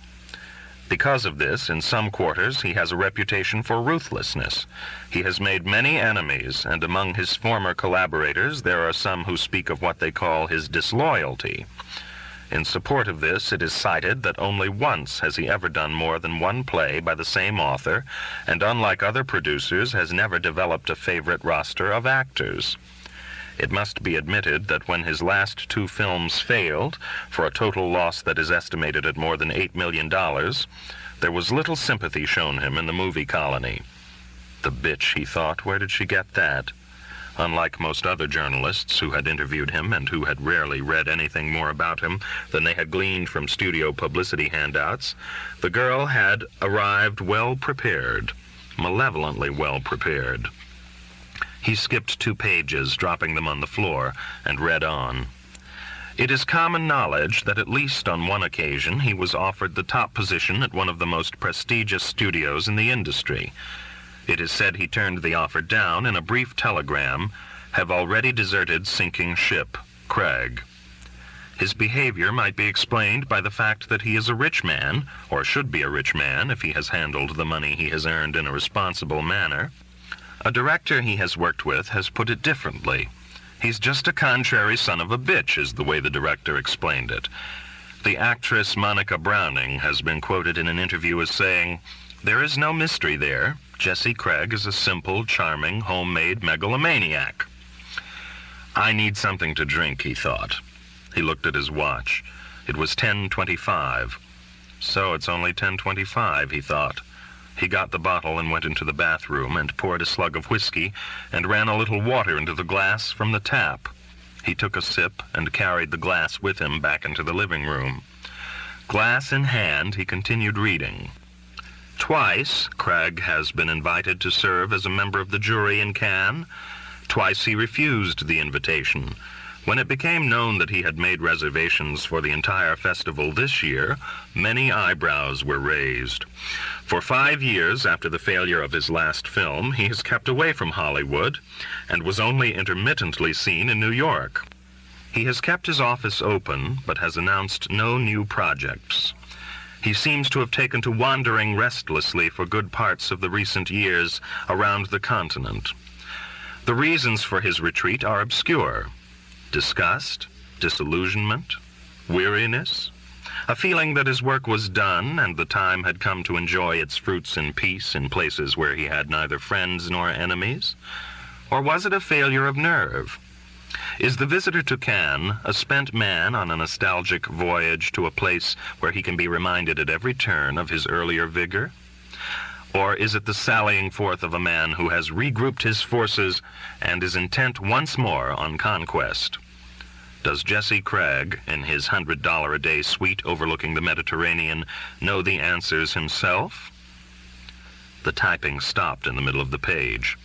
Because of this, in some quarters he has a reputation for ruthlessness. He has made many enemies, and among his former collaborators there are some who speak of what they call his disloyalty. In support of this, it is cited that only once has he ever done more than one play by the same author, and unlike other producers, has never developed a favorite roster of actors. It must be admitted that when his last two films failed, for a total loss that is estimated at more than $8 million, there was little sympathy shown him in the movie colony. The bitch, he thought, where did she get that? Unlike most other journalists who had interviewed him and who had rarely read anything more about him than they had gleaned from studio publicity handouts, the girl had arrived well prepared, malevolently well prepared. He skipped 2 pages, dropping them on the floor, and read on. It is common knowledge that at least on one occasion he was offered the top position at one of the most prestigious studios in the industry. It is said he turned the offer down in a brief telegram, "Have already deserted sinking ship, Craig." His behavior might be explained by the fact that he is a rich man, or should be a rich man if he has handled the money he has earned in a responsible manner. A director he has worked with has put it differently. He's just a contrary son of a bitch, is the way the director explained it. The actress Monica Browning has been quoted in an interview as saying, "There is no mystery there. Jesse Craig is a simple, charming, homemade megalomaniac." I need something to drink, he thought. He looked at his watch. It was 10:25. So it's only 10:25, he thought. He got the bottle and went into the bathroom and poured a slug of whiskey and ran a little water into the glass from the tap. He took a sip and carried the glass with him back into the living room. Glass in hand, he continued reading. Twice, Craig has been invited to serve as a member of the jury in Cannes. Twice he refused the invitation. When it became known that he had made reservations for the entire festival this year, many eyebrows were raised. For 5 years after the failure of his last film, he has kept away from Hollywood and was only intermittently seen in New York. He has kept his office open, but has announced no new projects. He seems to have taken to wandering restlessly for good parts of the recent years around the continent. The reasons for his retreat are obscure. Disgust? Disillusionment? Weariness? A feeling that his work was done and the time had come to enjoy its fruits in peace in places where he had neither friends nor enemies? Or was it a failure of nerve? Is the visitor to Cannes a spent man on a nostalgic voyage to a place where he can be reminded at every turn of his earlier vigor? Or is it the sallying forth of a man who has regrouped his forces and is intent once more on conquest? Does Jesse Craig, in his $100-a-day suite overlooking the Mediterranean, know the answers himself? The typing stopped in the middle of the page.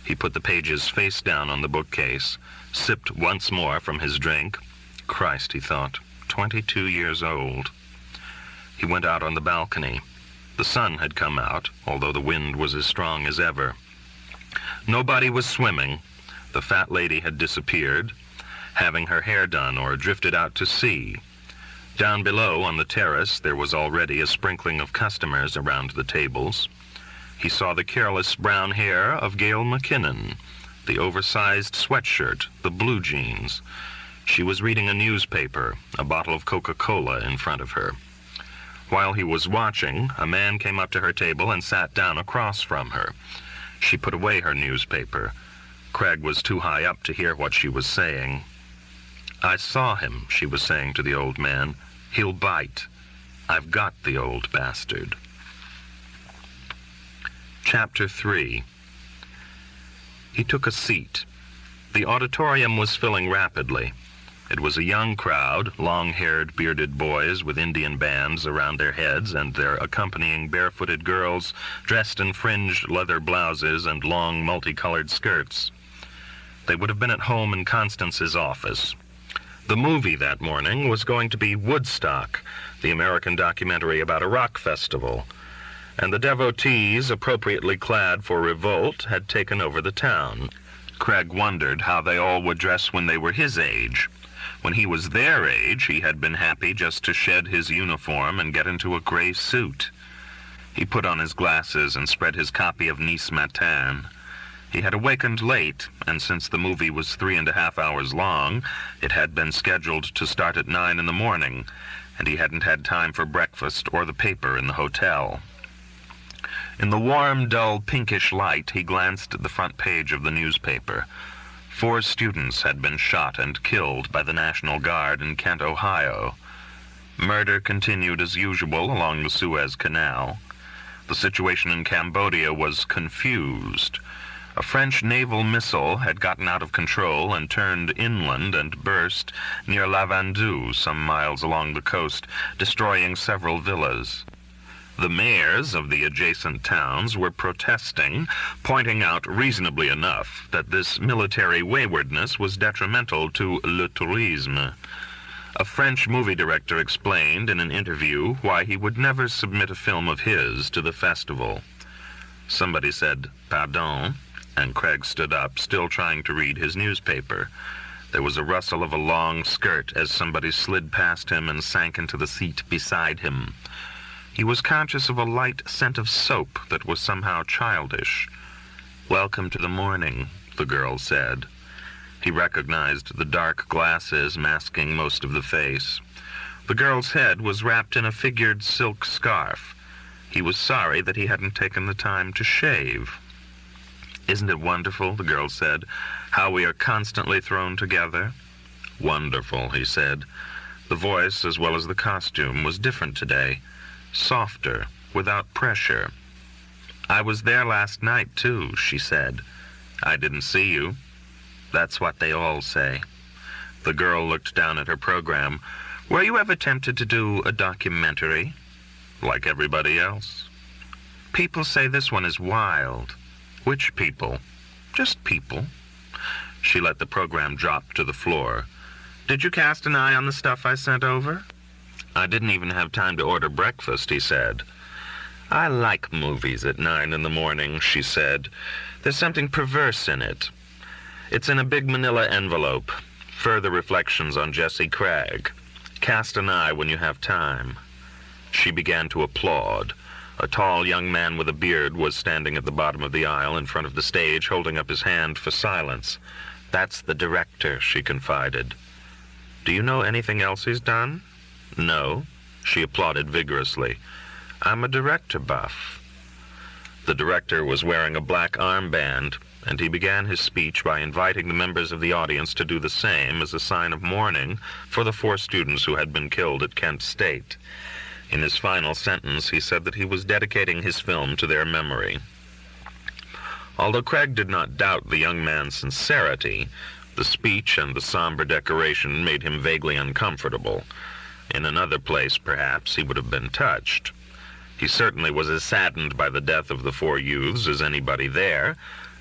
He put the pages face down on the bookcase, sipped once more from his drink. Christ, he thought, 22 years old. He went out on the balcony. The sun had come out, although the wind was as strong as ever. Nobody was swimming. The fat lady had disappeared, having her hair done or drifted out to sea. Down below on the terrace there was already a sprinkling of customers around the tables. He saw the careless brown hair of Gail McKinnon, the oversized sweatshirt, the blue jeans. She was reading a newspaper, a bottle of Coca-Cola in front of her. While he was watching, a man came up to her table and sat down across from her. She put away her newspaper. Craig was too high up to hear what she was saying. "I saw him," she was saying to the old man. "He'll bite. I've got the old bastard." Chapter 3. He took a seat. The auditorium was filling rapidly. It was a young crowd, long-haired, bearded boys with Indian bands around their heads and their accompanying barefooted girls dressed in fringed leather blouses and long, multicolored skirts. They would have been at home in Constance's office. The movie that morning was going to be Woodstock, the American documentary about a rock festival, and the devotees, appropriately clad for revolt, had taken over the town. Craig wondered how they all would dress when they were his age. When he was their age, he had been happy just to shed his uniform and get into a gray suit. He put on his glasses and spread his copy of Nice Matin. He had awakened late, and since the movie was 3.5 hours long, it had been scheduled to start at 9 in the morning, and he hadn't had time for breakfast or the paper in the hotel. In the warm, dull, pinkish light, he glanced at the front page of the newspaper. 4 students had been shot and killed by the National Guard in Kent, Ohio. Murder continued as usual along the Suez Canal. The situation in Cambodia was confused. A French naval missile had gotten out of control and turned inland and burst near La Vendue, some miles along the coast, destroying several villas. The mayors of the adjacent towns were protesting, pointing out reasonably enough that this military waywardness was detrimental to le tourisme. A French movie director explained in an interview why he would never submit a film of his to the festival. Somebody said, "Pardon," and Craig stood up, still trying to read his newspaper. There was a rustle of a long skirt as somebody slid past him and sank into the seat beside him. He was conscious of a light scent of soap that was somehow childish. "Welcome to the morning," the girl said. He recognized the dark glasses masking most of the face. The girl's head was wrapped in a figured silk scarf. He was sorry that he hadn't taken the time to shave. "Isn't it wonderful," the girl said, "how we are constantly thrown together?" "Wonderful," he said. The voice, as well as the costume, was different today. Softer, without pressure. "I was there last night, too," she said. "I didn't see you." "That's what they all say." The girl looked down at her program. "Were you ever tempted to do a documentary?" "Like everybody else." "People say this one is wild." "Which people?" "Just people." She let the program drop to the floor. "Did you cast an eye on the stuff I sent over?" "I didn't even have time to order breakfast," he said. "I like movies at 9 in the morning," she said. "There's something perverse in it. It's in a big manila envelope. Further reflections on Jesse Craig. Cast an eye when you have time." She began to applaud. A tall young man with a beard was standing at the bottom of the aisle in front of the stage, holding up his hand for silence. "That's the director," she confided. "Do you know anything else he's done?" "No." She applauded vigorously. "I'm a director buff." The director was wearing a black armband, and he began his speech by inviting the members of the audience to do the same as a sign of mourning for the 4 students who had been killed at Kent State. In his final sentence, he said that he was dedicating his film to their memory. Although Craig did not doubt the young man's sincerity, the speech and the somber decoration made him vaguely uncomfortable. In another place, perhaps, he would have been touched. He certainly was as saddened by the death of the 4 youths as anybody there.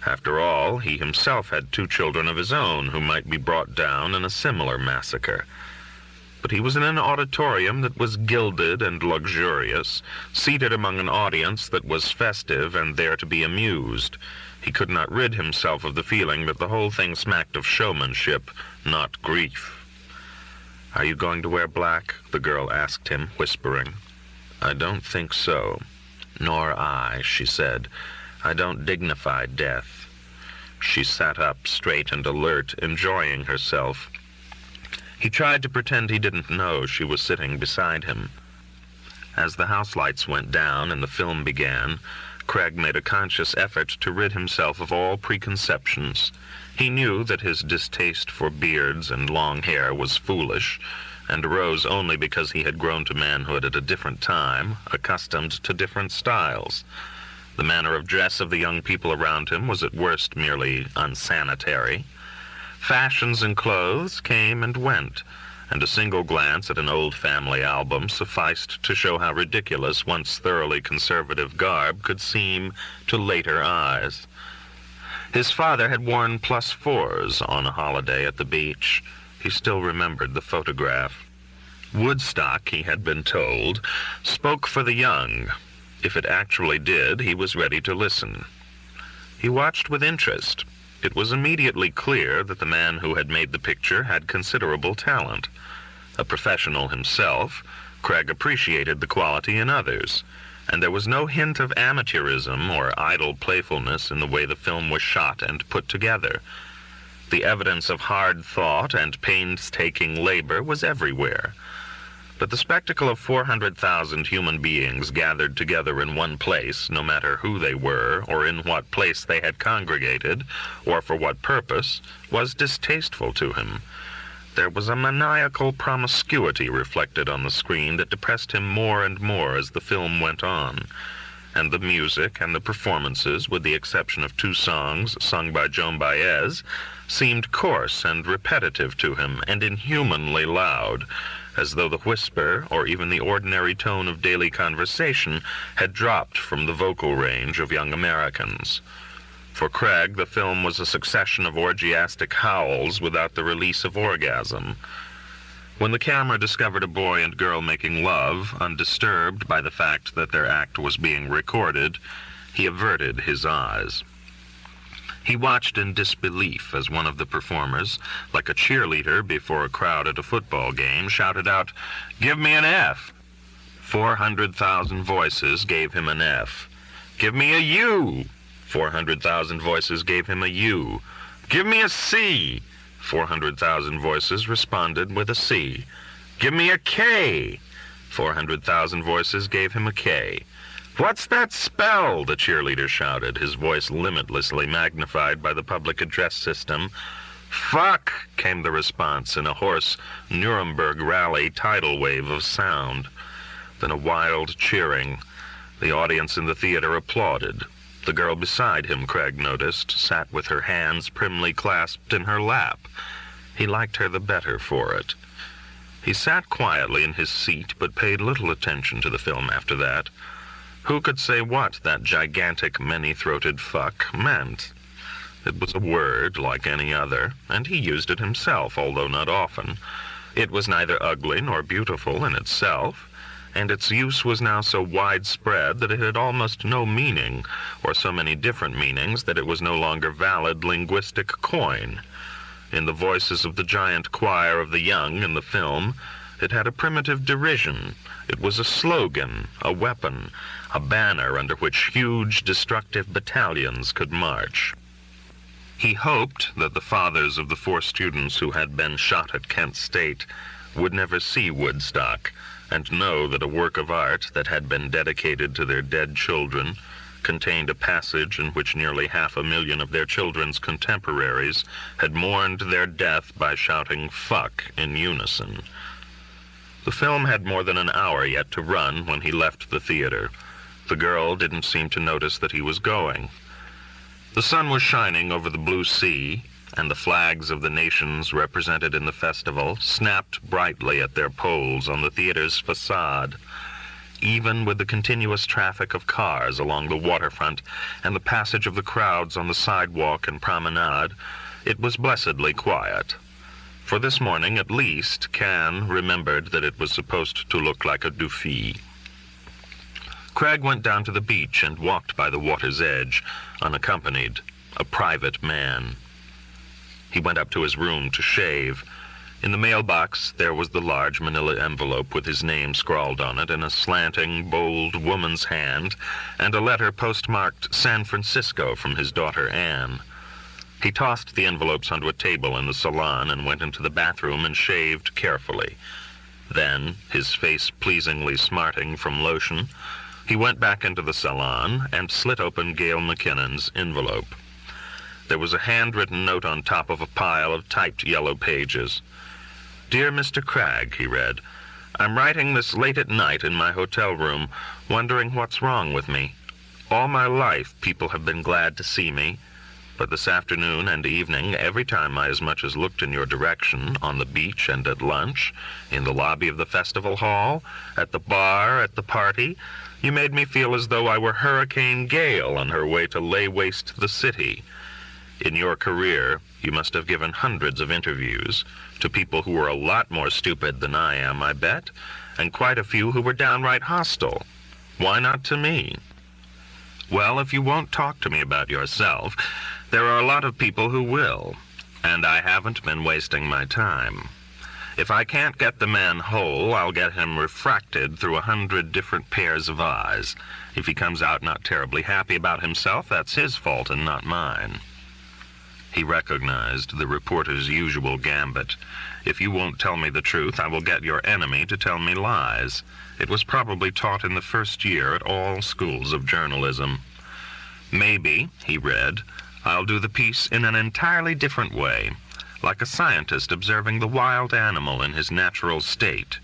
After all, he himself had 2 children of his own who might be brought down in a similar massacre. But he was in an auditorium that was gilded and luxurious, seated among an audience that was festive and there to be amused. He could not rid himself of the feeling that the whole thing smacked of showmanship, not grief. "Are you going to wear black?" the girl asked him, whispering. "I don't think so." "Nor I," she said. "I don't dignify death." She sat up, straight and alert, enjoying herself. He tried to pretend he didn't know she was sitting beside him. As the house lights went down and the film began, Craig made a conscious effort to rid himself of all preconceptions. He knew that his distaste for beards and long hair was foolish, and arose only because he had grown to manhood at a different time, accustomed to different styles. The manner of dress of the young people around him was at worst merely unsanitary. Fashions in clothes came and went, and a single glance at an old family album sufficed to show how ridiculous once thoroughly conservative garb could seem to later eyes. His father had worn +4s on a holiday at the beach. He still remembered the photograph. Woodstock, he had been told, spoke for the young. If it actually did, he was ready to listen. He watched with interest. It was immediately clear that the man who had made the picture had considerable talent. A professional himself, Craig appreciated the quality in others, and there was no hint of amateurism or idle playfulness in the way the film was shot and put together. The evidence of hard thought and painstaking labor was everywhere. But the spectacle of 400,000 human beings gathered together in one place, no matter who they were, or in what place they had congregated, or for what purpose, was distasteful to him. There was a maniacal promiscuity reflected on the screen that depressed him more and more as the film went on. And the music and the performances, with the exception of 2 songs sung by Joan Baez, seemed coarse and repetitive to him, and inhumanly loud, as though the whisper, or even the ordinary tone of daily conversation, had dropped from the vocal range of young Americans. For Craig, the film was a succession of orgiastic howls without the release of orgasm. When the camera discovered a boy and girl making love, undisturbed by the fact that their act was being recorded, he averted his eyes. He watched in disbelief as one of the performers, like a cheerleader before a crowd at a football game, shouted out, "Give me an F." 400,000 voices gave him an F. "Give me a U." 400,000 voices gave him a U. "Give me a C." 400,000 voices responded with a C. "Give me a K." 400,000 voices gave him a K. "What's that spell?" the cheerleader shouted, his voice limitlessly magnified by the public address system. "Fuck," came the response in a hoarse Nuremberg rally tidal wave of sound. Then a wild cheering. The audience in the theater applauded. The girl beside him, Craig noticed, sat with her hands primly clasped in her lap. He liked her the better for it. He sat quietly in his seat, but paid little attention to the film after that. Who could say what that gigantic, many-throated fuck meant? It was a word like any other, and he used it himself, although not often. It was neither ugly nor beautiful in itself, and its use was now so widespread that it had almost no meaning, or so many different meanings that it was no longer valid linguistic coin. In the voices of the giant choir of the young in the film, it had a primitive derision. It was a slogan, a weapon, a banner under which huge, destructive battalions could march. He hoped that the fathers of the 4 students who had been shot at Kent State would never see Woodstock and know that a work of art that had been dedicated to their dead children contained a passage in which nearly 500,000 of their children's contemporaries had mourned their death by shouting "fuck" in unison. The film had more than an hour yet to run when he left the theater. The girl didn't seem to notice that he was going. The sun was shining over the blue sea, and the flags of the nations represented in the festival snapped brightly at their poles on the theater's facade. Even with the continuous traffic of cars along the waterfront and the passage of the crowds on the sidewalk and promenade, it was blessedly quiet. For this morning, at least, Can remembered that it was supposed to look like a Dufy. Craig went down to the beach and walked by the water's edge, unaccompanied, a private man. He went up to his room to shave. In the mailbox there was the large manila envelope with his name scrawled on it in a slanting, bold woman's hand, and a letter postmarked San Francisco from his daughter Anne. He tossed the envelopes onto a table in the salon and went into the bathroom and shaved carefully. Then, his face pleasingly smarting from lotion, he went back into the salon and slit open Gail McKinnon's envelope. There was a handwritten note on top of a pile of typed yellow pages. "Dear Mr. Cragg," he read, "I'm writing this late at night in my hotel room, wondering what's wrong with me. All my life people have been glad to see me, but this afternoon and evening, every time I as much as looked in your direction, on the beach and at lunch, in the lobby of the festival hall, at the bar, at the party, you made me feel as though I were Hurricane Gale on her way to lay waste the city. In your career, you must have given hundreds of interviews to people who were a lot more stupid than I am, I bet, and quite a few who were downright hostile. Why not to me? Well, if you won't talk to me about yourself, there are a lot of people who will, and I haven't been wasting my time. If I can't get the man whole, I'll get him refracted through 100 different pairs of eyes. If he comes out not terribly happy about himself, that's his fault and not mine." He recognized the reporter's usual gambit. "If you won't tell me the truth, I will get your enemy to tell me lies." It was probably taught in the first year at all schools of journalism. "Maybe," he read, "I'll do the piece in an entirely different way, like a scientist observing the wild animal in his natural state,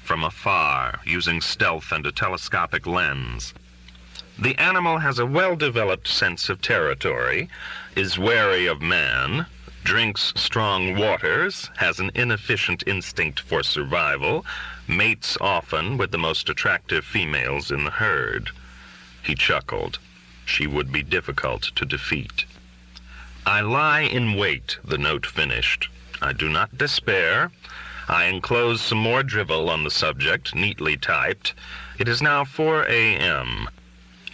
from afar, using stealth and a telescopic lens. The animal has a well-developed sense of territory, is wary of man, drinks strong waters, has an inefficient instinct for survival, mates often with the most attractive females in the herd." He chuckled. She would be difficult to defeat. "I lie in wait," the note finished. "I do not despair. I enclose some more drivel on the subject, neatly typed. It is now 4 a.m.,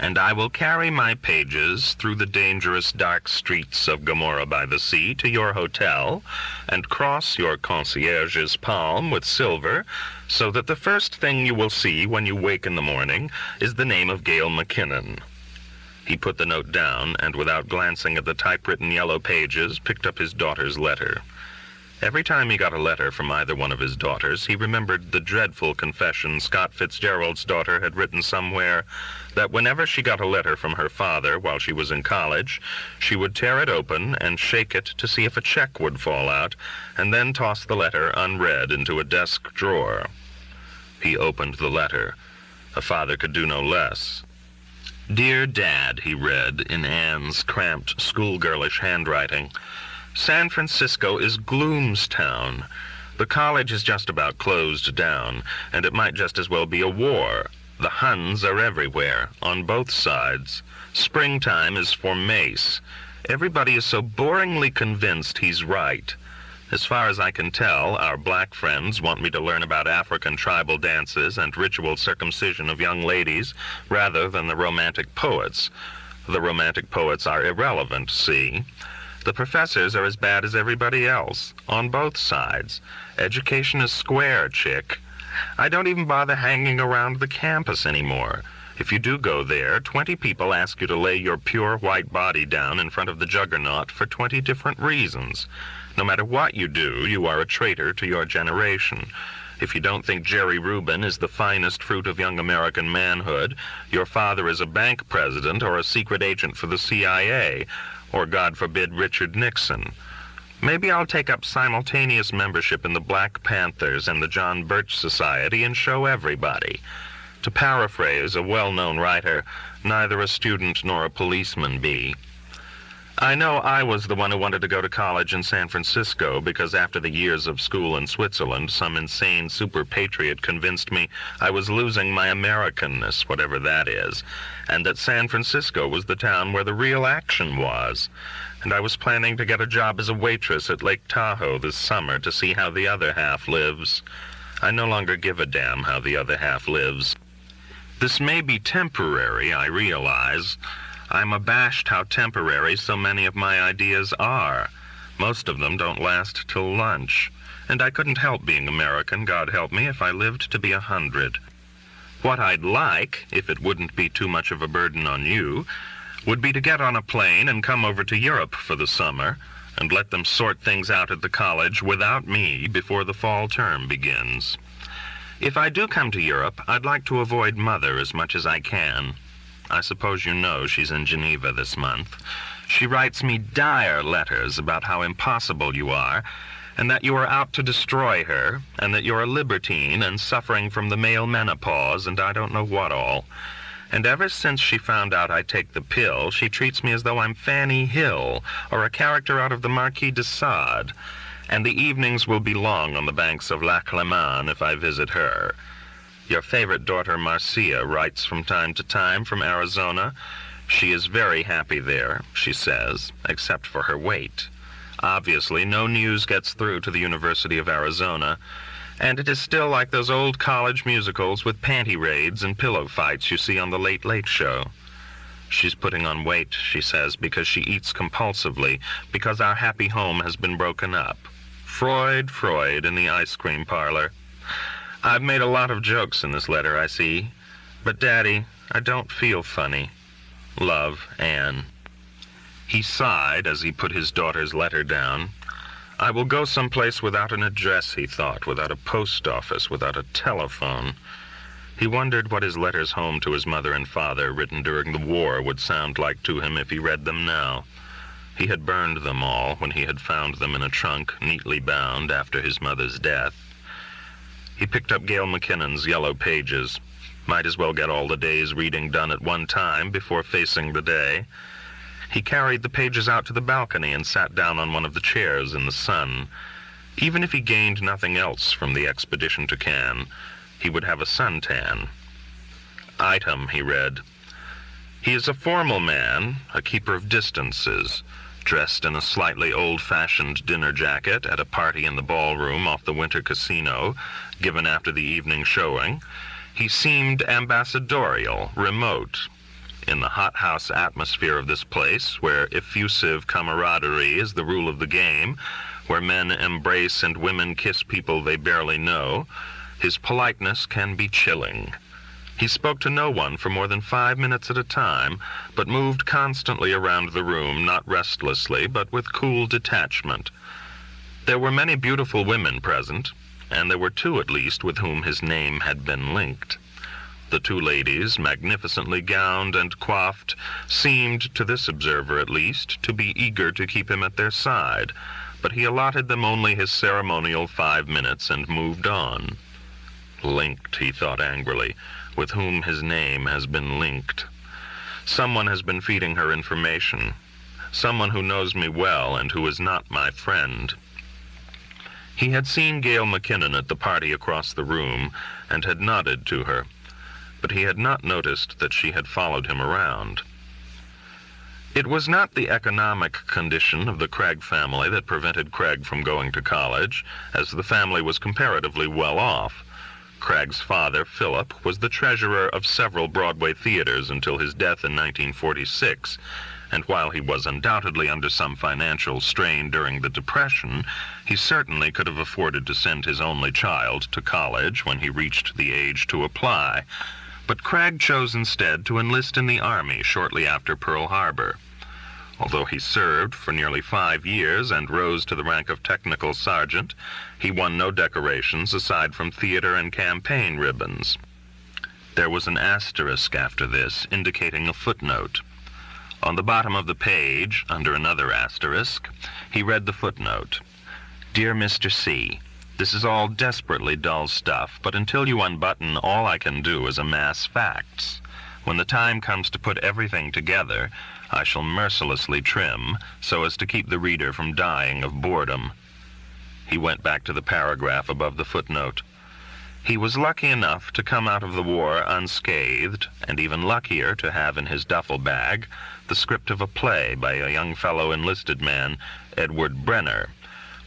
and I will carry my pages through the dangerous dark streets of Gomorrah by the Sea to your hotel, and cross your concierge's palm with silver, so that the first thing you will see when you wake in the morning is the name of Gail McKinnon." He put the note down, and without glancing at the typewritten yellow pages, picked up his daughter's letter. Every time he got a letter from either one of his daughters, he remembered the dreadful confession Scott Fitzgerald's daughter had written somewhere, that whenever she got a letter from her father while she was in college, she would tear it open and shake it to see if a check would fall out, and then toss the letter unread into a desk drawer. He opened the letter. A father could do no less. "Dear Dad," he read in Anne's cramped, schoolgirlish handwriting, "San Francisco is Gloom's town. The college is just about closed down, and it might just as well be a war. The Huns are everywhere, on both sides. Springtime is for mace. Everybody is so boringly convinced he's right. As far as I can tell, our black friends want me to learn about African tribal dances and ritual circumcision of young ladies rather than the romantic poets. The romantic poets are irrelevant, see? The professors are as bad as everybody else, on both sides. Education is square, chick. I don't even bother hanging around the campus anymore. If you do go there, 20 people ask you to lay your pure white body down in front of the juggernaut for 20 different reasons. No matter what you do, you are a traitor to your generation. If you don't think Jerry Rubin is the finest fruit of young American manhood, your father is a bank president or a secret agent for the CIA, or, God forbid, Richard Nixon. Maybe I'll take up simultaneous membership in the Black Panthers and the John Birch Society and show everybody. To paraphrase a well-known writer, neither a student nor a policeman be. I know I was the one who wanted to go to college in San Francisco because after the years of school in Switzerland, some insane super patriot convinced me I was losing my Americanness, whatever that is, and that San Francisco was the town where the real action was. And I was planning to get a job as a waitress at Lake Tahoe this summer to see how the other half lives. I no longer give a damn how the other half lives. This may be temporary, I realize. I'm abashed how temporary so many of my ideas are. Most of them don't last till lunch. And I couldn't help being American, God help me, if I lived to be 100. What I'd like, if it wouldn't be too much of a burden on you, would be to get on a plane and come over to Europe for the summer and let them sort things out at the college without me before the fall term begins. If I do come to Europe, I'd like to avoid Mother as much as I can. I suppose you know she's in Geneva this month. She writes me dire letters about how impossible you are, and that you are out to destroy her, and that you're a libertine and suffering from the male menopause and I don't know what all. And ever since she found out I take the pill, she treats me as though I'm Fanny Hill or a character out of the Marquis de Sade. And the evenings will be long on the banks of Lac Leman if I visit her. Your favorite daughter, Marcia, writes from time to time from Arizona. She is very happy there, she says, except for her weight. Obviously, no news gets through to the University of Arizona, and it is still like those old college musicals with panty raids and pillow fights you see on the Late Late Show. She's putting on weight, she says, because she eats compulsively, because our happy home has been broken up. Freud in the ice cream parlor. I've made a lot of jokes in this letter, I see. But, Daddy, I don't feel funny. Love, Anne. He sighed as he put his daughter's letter down. I will go someplace without an address, he thought, without a post office, without a telephone. He wondered what his letters home to his mother and father, written during the war, would sound like to him if he read them now. He had burned them all when he had found them in a trunk, neatly bound, after his mother's death. He picked up Gail McKinnon's Yellow Pages. Might as well get all the day's reading done at one time before facing the day. He carried the pages out to the balcony and sat down on one of the chairs in the sun. Even if he gained nothing else from the expedition to Cannes, he would have a suntan. Item, he read. He is a formal man, a keeper of distances, dressed in a slightly old-fashioned dinner jacket at a party in the ballroom off the Winter Casino, given after the evening showing. He seemed ambassadorial, remote. In the hothouse atmosphere of this place, where effusive camaraderie is the rule of the game, where men embrace and women kiss people they barely know, his politeness can be chilling. He spoke to no one for more than 5 minutes at a time, but moved constantly around the room, not restlessly, but with cool detachment. There were many beautiful women present, and there were 2 at least with whom his name had been linked. The 2 ladies, magnificently gowned and coiffed, seemed, to this observer at least, to be eager to keep him at their side, but he allotted them only his ceremonial 5 minutes and moved on. Linked, he thought angrily, with whom his name has been linked. Someone has been feeding her information. Someone who knows me well and who is not my friend. He had seen Gail McKinnon at the party across the room and had nodded to her, but he had not noticed that she had followed him around. It was not the economic condition of the Craig family that prevented Craig from going to college, as the family was comparatively well off. Craig's father, Philip, was the treasurer of several Broadway theaters until his death in 1946, and while he was undoubtedly under some financial strain during the Depression, he certainly could have afforded to send his only child to college when he reached the age to apply. But Craig chose instead to enlist in the Army shortly after Pearl Harbor. Although he served for nearly 5 years and rose to the rank of technical sergeant, he won no decorations aside from theater and campaign ribbons. There was an asterisk after this, indicating a footnote. On the bottom of the page, under another asterisk, he read the footnote. "Dear Mr. C, this is all desperately dull stuff, but until you unbutton, all I can do is amass facts. When the time comes to put everything together, I shall mercilessly trim so as to keep the reader from dying of boredom." He went back to the paragraph above the footnote. He was lucky enough to come out of the war unscathed, and even luckier to have in his duffel bag the script of a play by a young fellow enlisted man, Edward Brenner,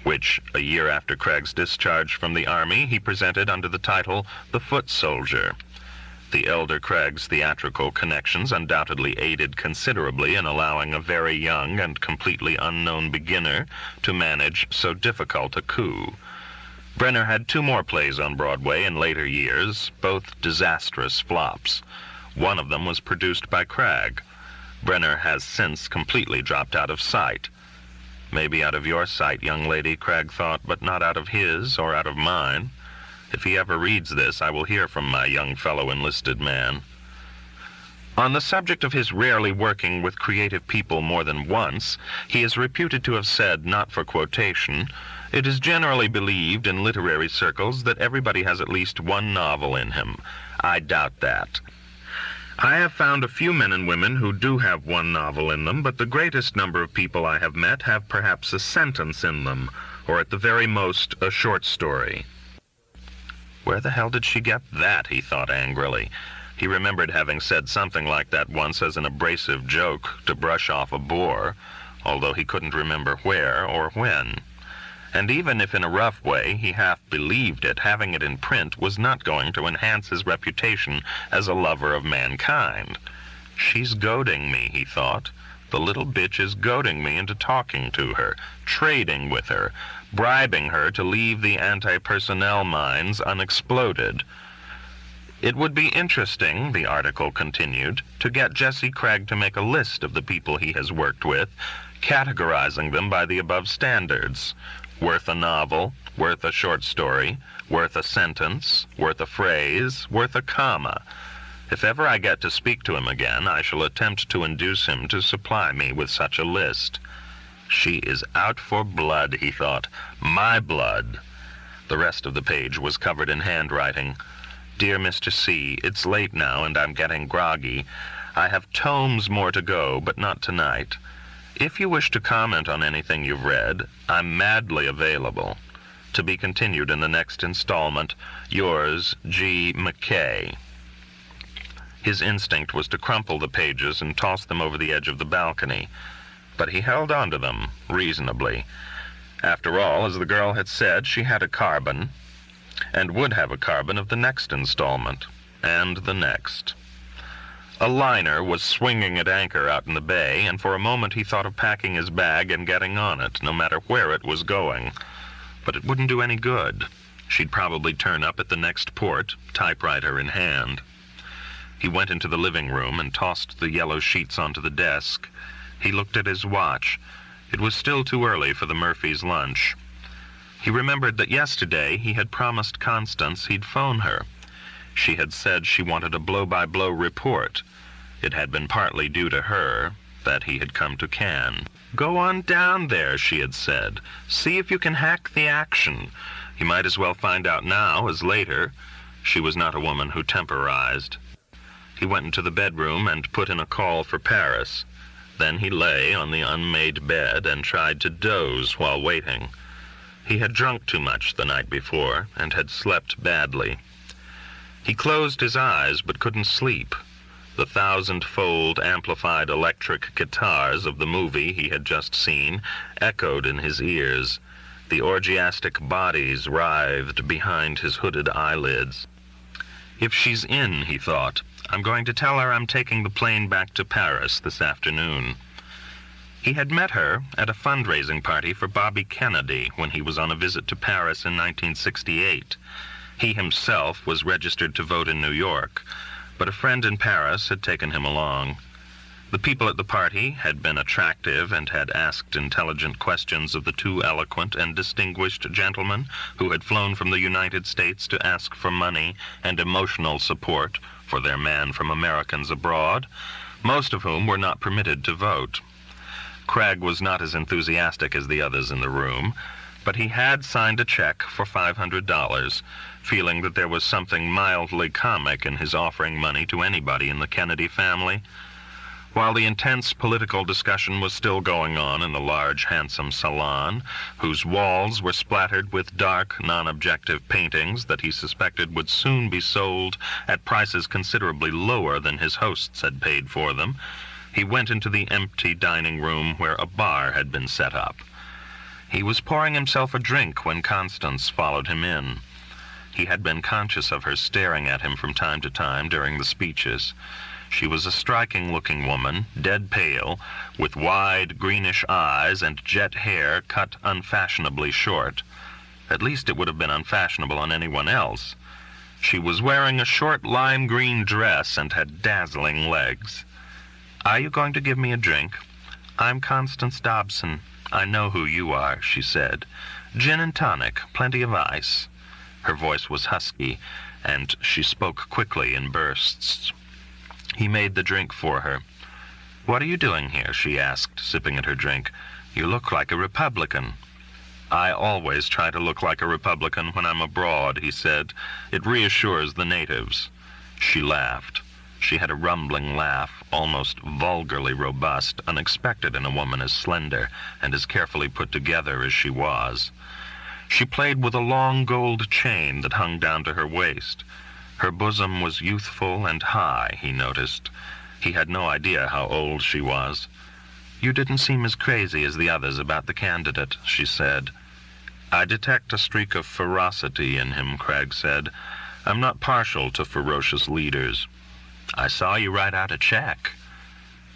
which, a year after Craig's discharge from the Army, he presented under the title The Foot Soldier. The elder Craig's theatrical connections undoubtedly aided considerably in allowing a very young and completely unknown beginner to manage so difficult a coup. Brenner had 2 more plays on Broadway in later years, both disastrous flops. One of them was produced by Craig. Brenner has since completely dropped out of sight. Maybe out of your sight, young lady, Craig thought, but not out of his or out of mine. If he ever reads this, I will hear from my young fellow enlisted man. On the subject of his rarely working with creative people more than once, he is reputed to have said, not for quotation, "It is generally believed in literary circles that everybody has at least one novel in him. I doubt that. I have found a few men and women who do have one novel in them, but the greatest number of people I have met have perhaps a sentence in them, or at the very most, a short story." Where the hell did she get that, he thought angrily. He remembered having said something like that once as an abrasive joke to brush off a bore, although he couldn't remember where or when. And even if in a rough way he half believed it, having it in print was not going to enhance his reputation as a lover of mankind. She's goading me, he thought. The little bitch is goading me into talking to her, trading with her, bribing her to leave the anti-personnel mines unexploded. It would be interesting, the article continued, to get Jesse Craig to make a list of the people he has worked with, categorizing them by the above standards. Worth a novel, worth a short story, worth a sentence, worth a phrase, worth a comma. If ever I get to speak to him again, I shall attempt to induce him to supply me with such a list. She is out for blood, he thought. My blood. The rest of the page was covered in handwriting. "Dear Mr. C, it's late now and I'm getting groggy. I have tomes more to go, but not tonight. If you wish to comment on anything you've read, I'm madly available. To be continued in the next installment. Yours, G. McKay." His instinct was to crumple the pages and toss them over the edge of the balcony, but he held on to them reasonably. After all, as the girl had said, she had a carbon, and would have a carbon of the next installment, and the next. A liner was swinging at anchor out in the bay, and for a moment he thought of packing his bag and getting on it, no matter where it was going. But it wouldn't do any good. She'd probably turn up at the next port, typewriter in hand. He went into the living room and tossed the yellow sheets onto the desk. He looked at his watch. It was still too early for the Murphys' lunch. He remembered that yesterday he had promised Constance he'd phone her. She had said she wanted a blow-by-blow report. It had been partly due to her that he had come to Cannes. "Go on down there," she had said. "See if you can hack the action. You might as well find out now as later." She was not a woman who temporized. He went into the bedroom and put in a call for Paris. Then he lay on the unmade bed and tried to doze while waiting. He had drunk too much the night before and had slept badly. He closed his eyes but couldn't sleep. The 1,000-fold amplified electric guitars of the movie he had just seen echoed in his ears. The orgiastic bodies writhed behind his hooded eyelids. If she's in, he thought, I'm going to tell her I'm taking the plane back to Paris this afternoon. He had met her at a fundraising party for Bobby Kennedy when he was on a visit to Paris in 1968. He himself was registered to vote in New York, but a friend in Paris had taken him along. The people at the party had been attractive and had asked intelligent questions of the two eloquent and distinguished gentlemen who had flown from the United States to ask for money and emotional support for their man from Americans abroad, most of whom were not permitted to vote. Craig was not as enthusiastic as the others in the room, but he had signed a check for $500, feeling that there was something mildly comic in his offering money to anybody in the Kennedy family. While the intense political discussion was still going on in the large, handsome salon, whose walls were splattered with dark, non-objective paintings that he suspected would soon be sold at prices considerably lower than his hosts had paid for them, he went into the empty dining room where a bar had been set up. He was pouring himself a drink when Constance followed him in. He had been conscious of her staring at him from time to time during the speeches. She was a striking-looking woman, dead pale, with wide, greenish eyes and jet hair cut unfashionably short. At least it would have been unfashionable on anyone else. She was wearing a short lime green dress and had dazzling legs. "Are you going to give me a drink?" "I'm Constance Dobson. I know who you are," she said. "Gin and tonic, plenty of ice." Her voice was husky, and she spoke quickly in bursts. He made the drink for her. "What are you doing here?" she asked, sipping at her drink. "You look like a Republican." "I always try to look like a Republican when I'm abroad," he said. "It reassures the natives." She laughed. She had a rumbling laugh, almost vulgarly robust, unexpected in a woman as slender and as carefully put together as she was. She played with a long gold chain that hung down to her waist. Her bosom was youthful and high, he noticed. He had no idea how old she was. "You didn't seem as crazy as the others about the candidate," she said. "I detect a streak of ferocity in him," Craig said. "I'm not partial to ferocious leaders." "I saw you write out a check."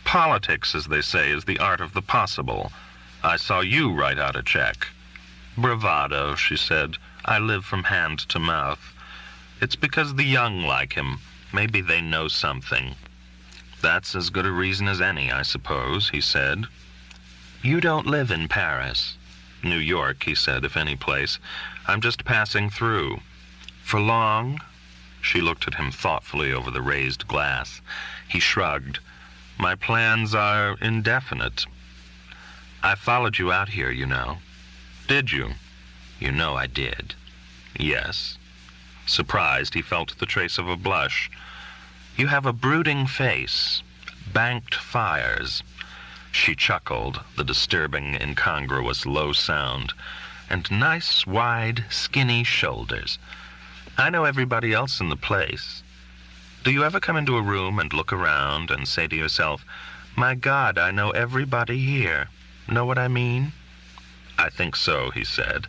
"Politics, as they say, is the art of the possible. I saw you write out a check." "Bravado," she said. "I live from hand to mouth. It's because the young like him. Maybe they know something." "That's as good a reason as any, I suppose," he said. "You don't live in Paris." "New York," he said, "if any place. I'm just passing through." "For long?" She looked at him thoughtfully over the raised glass. He shrugged. "My plans are indefinite." "I followed you out here, you know." "Did you?" "You know I did." "Yes." Surprised, he felt the trace of a blush. "You have a brooding face. Banked fires." She chuckled, the disturbing, incongruous low sound. "And nice, wide, skinny shoulders. I know everybody else in the place. Do you ever come into a room and look around and say to yourself, 'My God, I know everybody here'? Know what I mean?" "I think so," he said.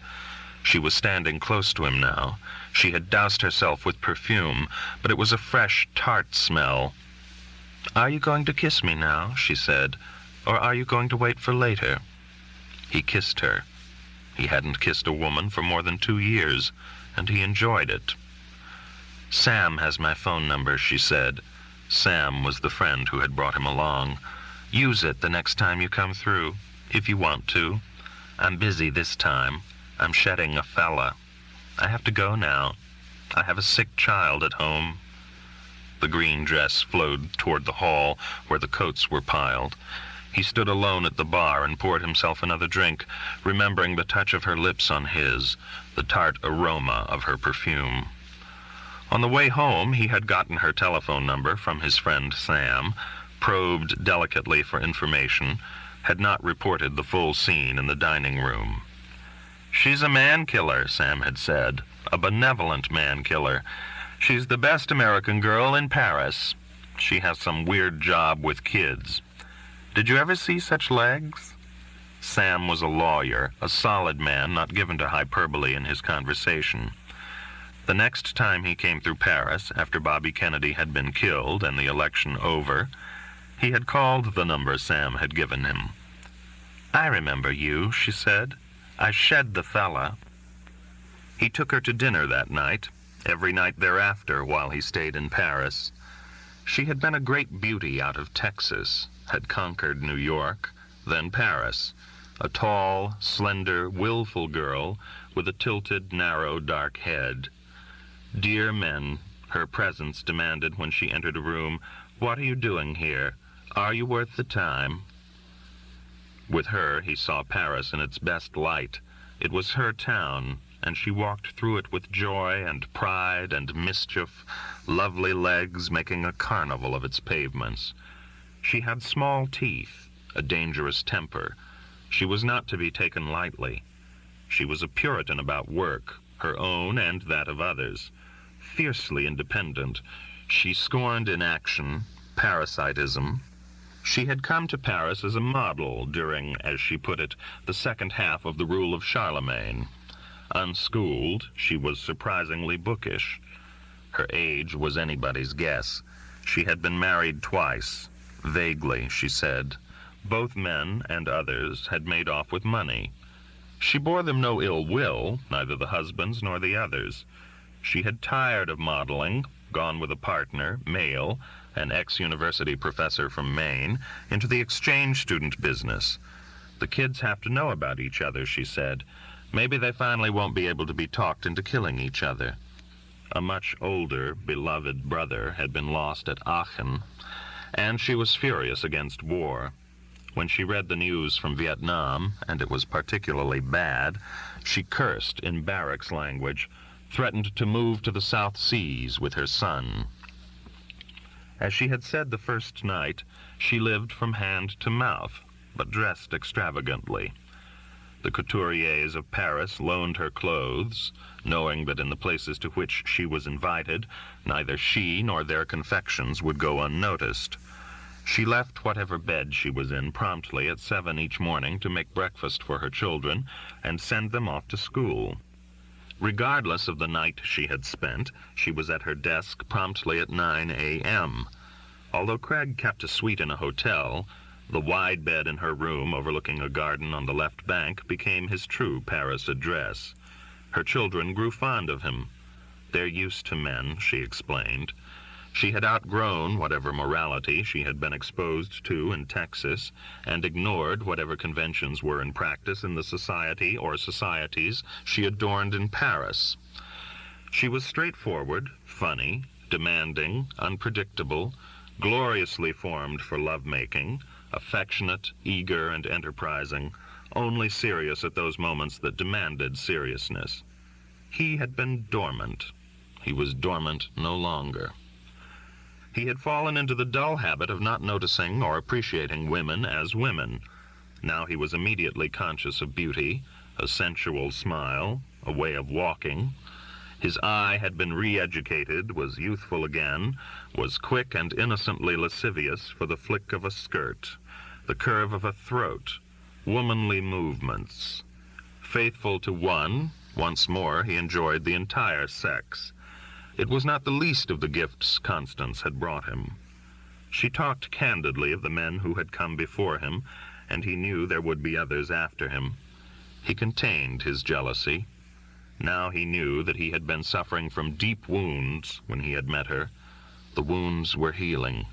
She was standing close to him now. She had doused herself with perfume, but it was a fresh, tart smell. "Are you going to kiss me now?" she said. "Or are you going to wait for later?" He kissed her. He hadn't kissed a woman for more than 2 years, and he enjoyed it. "Sam has my phone number," she said. Sam was the friend who had brought him along. "Use it the next time you come through, if you want to. I'm busy this time. I'm shedding a fella. I have to go now. I have a sick child at home." The green dress flowed toward the hall where the coats were piled. He stood alone at the bar and poured himself another drink, remembering the touch of her lips on his, the tart aroma of her perfume. On the way home, he had gotten her telephone number from his friend Sam, probed delicately for information, had not reported the full scene in the dining room. "She's a man-killer," Sam had said, "a benevolent man-killer. She's the best American girl in Paris. She has some weird job with kids. Did you ever see such legs?" Sam was a lawyer, a solid man, not given to hyperbole in his conversation. The next time he came through Paris, after Bobby Kennedy had been killed and the election over, he had called the number Sam had given him. "I remember you," she said. "I shed the fella." He took her to dinner that night, every night thereafter while he stayed in Paris. She had been a great beauty out of Texas, had conquered New York, then Paris, a tall, slender, willful girl with a tilted, narrow, dark head. Dear men, her presence demanded when she entered a room, "What are you doing here? Are you worth the time?" With her, he saw Paris in its best light. It was her town, and she walked through it with joy and pride and mischief, lovely legs making a carnival of its pavements. She had small teeth, a dangerous temper. She was not to be taken lightly. She was a Puritan about work, her own and that of others. Fiercely independent, she scorned inaction, parasitism. She had come to Paris as a model during, as she put it, the second half of the rule of Charlemagne. Unschooled, she was surprisingly bookish. Her age was anybody's guess. She had been married twice. Vaguely, she said. Both men and others had made off with money. She bore them no ill will, neither the husbands nor the others. She had tired of modeling, gone with a partner, male, an ex-university professor from Maine, into the exchange student business. The kids have to know about each other, she said. Maybe they finally won't be able to be talked into killing each other. A much older, beloved brother had been lost at Aachen, and she was furious against war. When she read the news from Vietnam, and it was particularly bad, she cursed in barracks language, threatened to move to the South Seas with her son. As she had said the first night, she lived from hand to mouth, but dressed extravagantly. The couturiers of Paris loaned her clothes, knowing that in the places to which she was invited, neither she nor their confections would go unnoticed. She left whatever bed she was in promptly at 7 each morning to make breakfast for her children and send them off to school. Regardless of the night she had spent, she was at her desk promptly at 9 a.m. Although Craig kept a suite in a hotel, the wide bed in her room overlooking a garden on the left bank became his true Paris address. Her children grew fond of him. "They're used to men," she explained. She had outgrown whatever morality she had been exposed to in Texas and ignored whatever conventions were in practice in the society or societies she adorned in Paris. She was straightforward, funny, demanding, unpredictable, gloriously formed for lovemaking, affectionate, eager, and enterprising, only serious at those moments that demanded seriousness. He had been dormant. He was dormant no longer. He had fallen into the dull habit of not noticing or appreciating women as women. Now he was immediately conscious of beauty, a sensual smile, a way of walking. His eye had been re-educated, was youthful again, was quick and innocently lascivious for the flick of a skirt, the curve of a throat, womanly movements. Faithful to one, once more he enjoyed the entire sex. It was not the least of the gifts Constance had brought him. She talked candidly of the men who had come before him, and he knew there would be others after him. He contained his jealousy. Now he knew that he had been suffering from deep wounds when he had met her. The wounds were healing.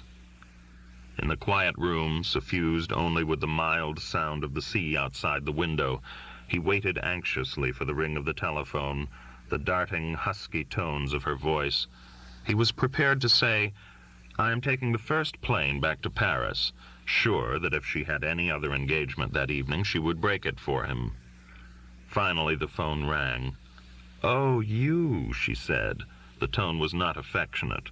In the quiet room, suffused only with the mild sound of the sea outside the window, he waited anxiously for the ring of the telephone, the darting, husky tones of her voice. He was prepared to say, "I am taking the first plane back to Paris," sure that if she had any other engagement that evening, she would break it for him. Finally, the phone rang. "Oh, you," she said. The tone was not affectionate.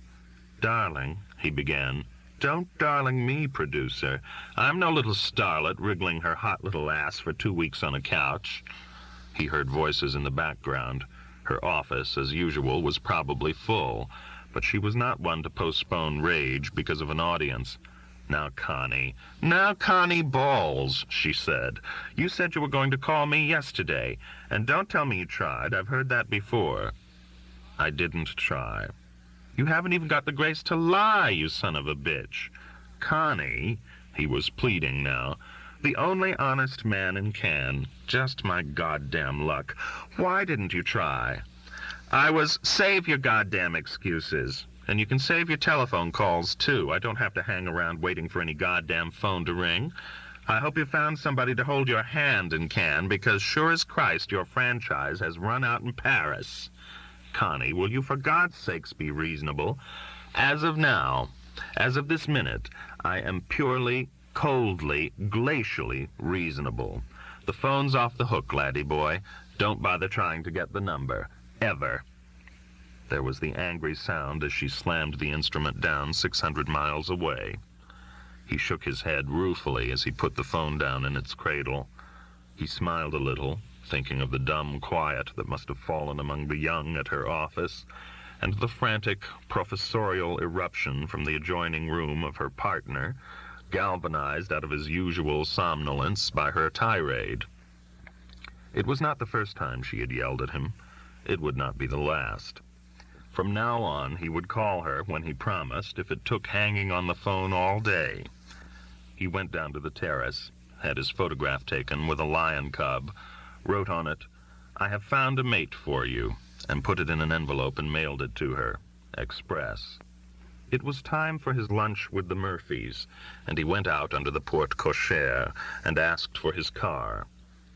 "Darling," he began. "Don't darling me, producer. I'm no little starlet wriggling her hot little ass for 2 weeks on a couch." He heard voices in the background. Her office, as usual, was probably full, but she was not one to postpone rage because of an audience. Now, Connie balls," she said. "You said you were going to call me yesterday, and don't tell me you tried. I've heard that before." "I didn't try." "You haven't even got the grace to lie, you son of a bitch." "Connie," he was pleading now, "the only honest man in Cannes. Just my goddamn luck. Why didn't you try?" "I was—" "Save your goddamn excuses. And you can save your telephone calls, too. I don't have to hang around waiting for any goddamn phone to ring. I hope you found somebody to hold your hand in Cannes, because sure as Christ, your franchise has run out in Paris. Connie, will you for God's sakes be reasonable? As of now, as of this minute, I am purely, coldly, glacially reasonable. The phone's off the hook, laddie boy. Don't bother trying to get the number. Ever. There was the angry sound as she slammed the instrument down 600 miles away. He shook his head ruefully as he put the phone down in its cradle. He smiled a little, thinking of the dumb quiet that must have fallen among the young at her office, and the frantic professorial eruption from the adjoining room of her partner, galvanized out of his usual somnolence by her tirade. It was not the first time she had yelled at him. It would not be the last. From now on, he would call her when he promised, if it took hanging on the phone all day. He went down to the terrace, had his photograph taken with a lion cub, wrote on it, "I have found a mate for you," and put it in an envelope and mailed it to her. Express. It was time for his lunch with the Murphys, and he went out under the porte cochere and asked for his car.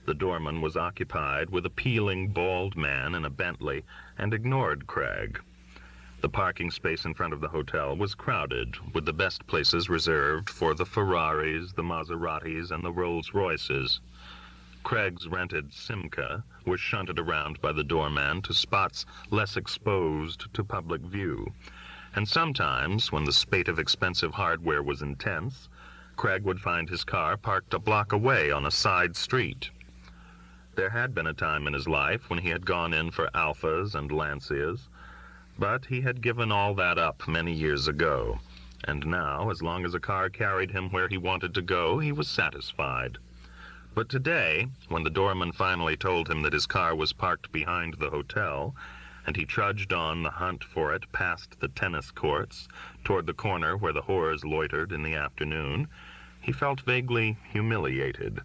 The doorman was occupied with a peeling, bald man in a Bentley and ignored Craig. The parking space in front of the hotel was crowded, with the best places reserved for the Ferraris, the Maseratis, and the Rolls-Royces. Craig's rented Simca was shunted around by the doorman to spots less exposed to public view, and sometimes, when the spate of expensive hardware was intense, Craig would find his car parked a block away on a side street. There had been a time in his life when he had gone in for Alphas and Lancias, but he had given all that up many years ago, and now, as long as a car carried him where he wanted to go, he was satisfied. But today, when the doorman finally told him that his car was parked behind the hotel, and he trudged on the hunt for it past the tennis courts, toward the corner where the whores loitered in the afternoon, he felt vaguely humiliated.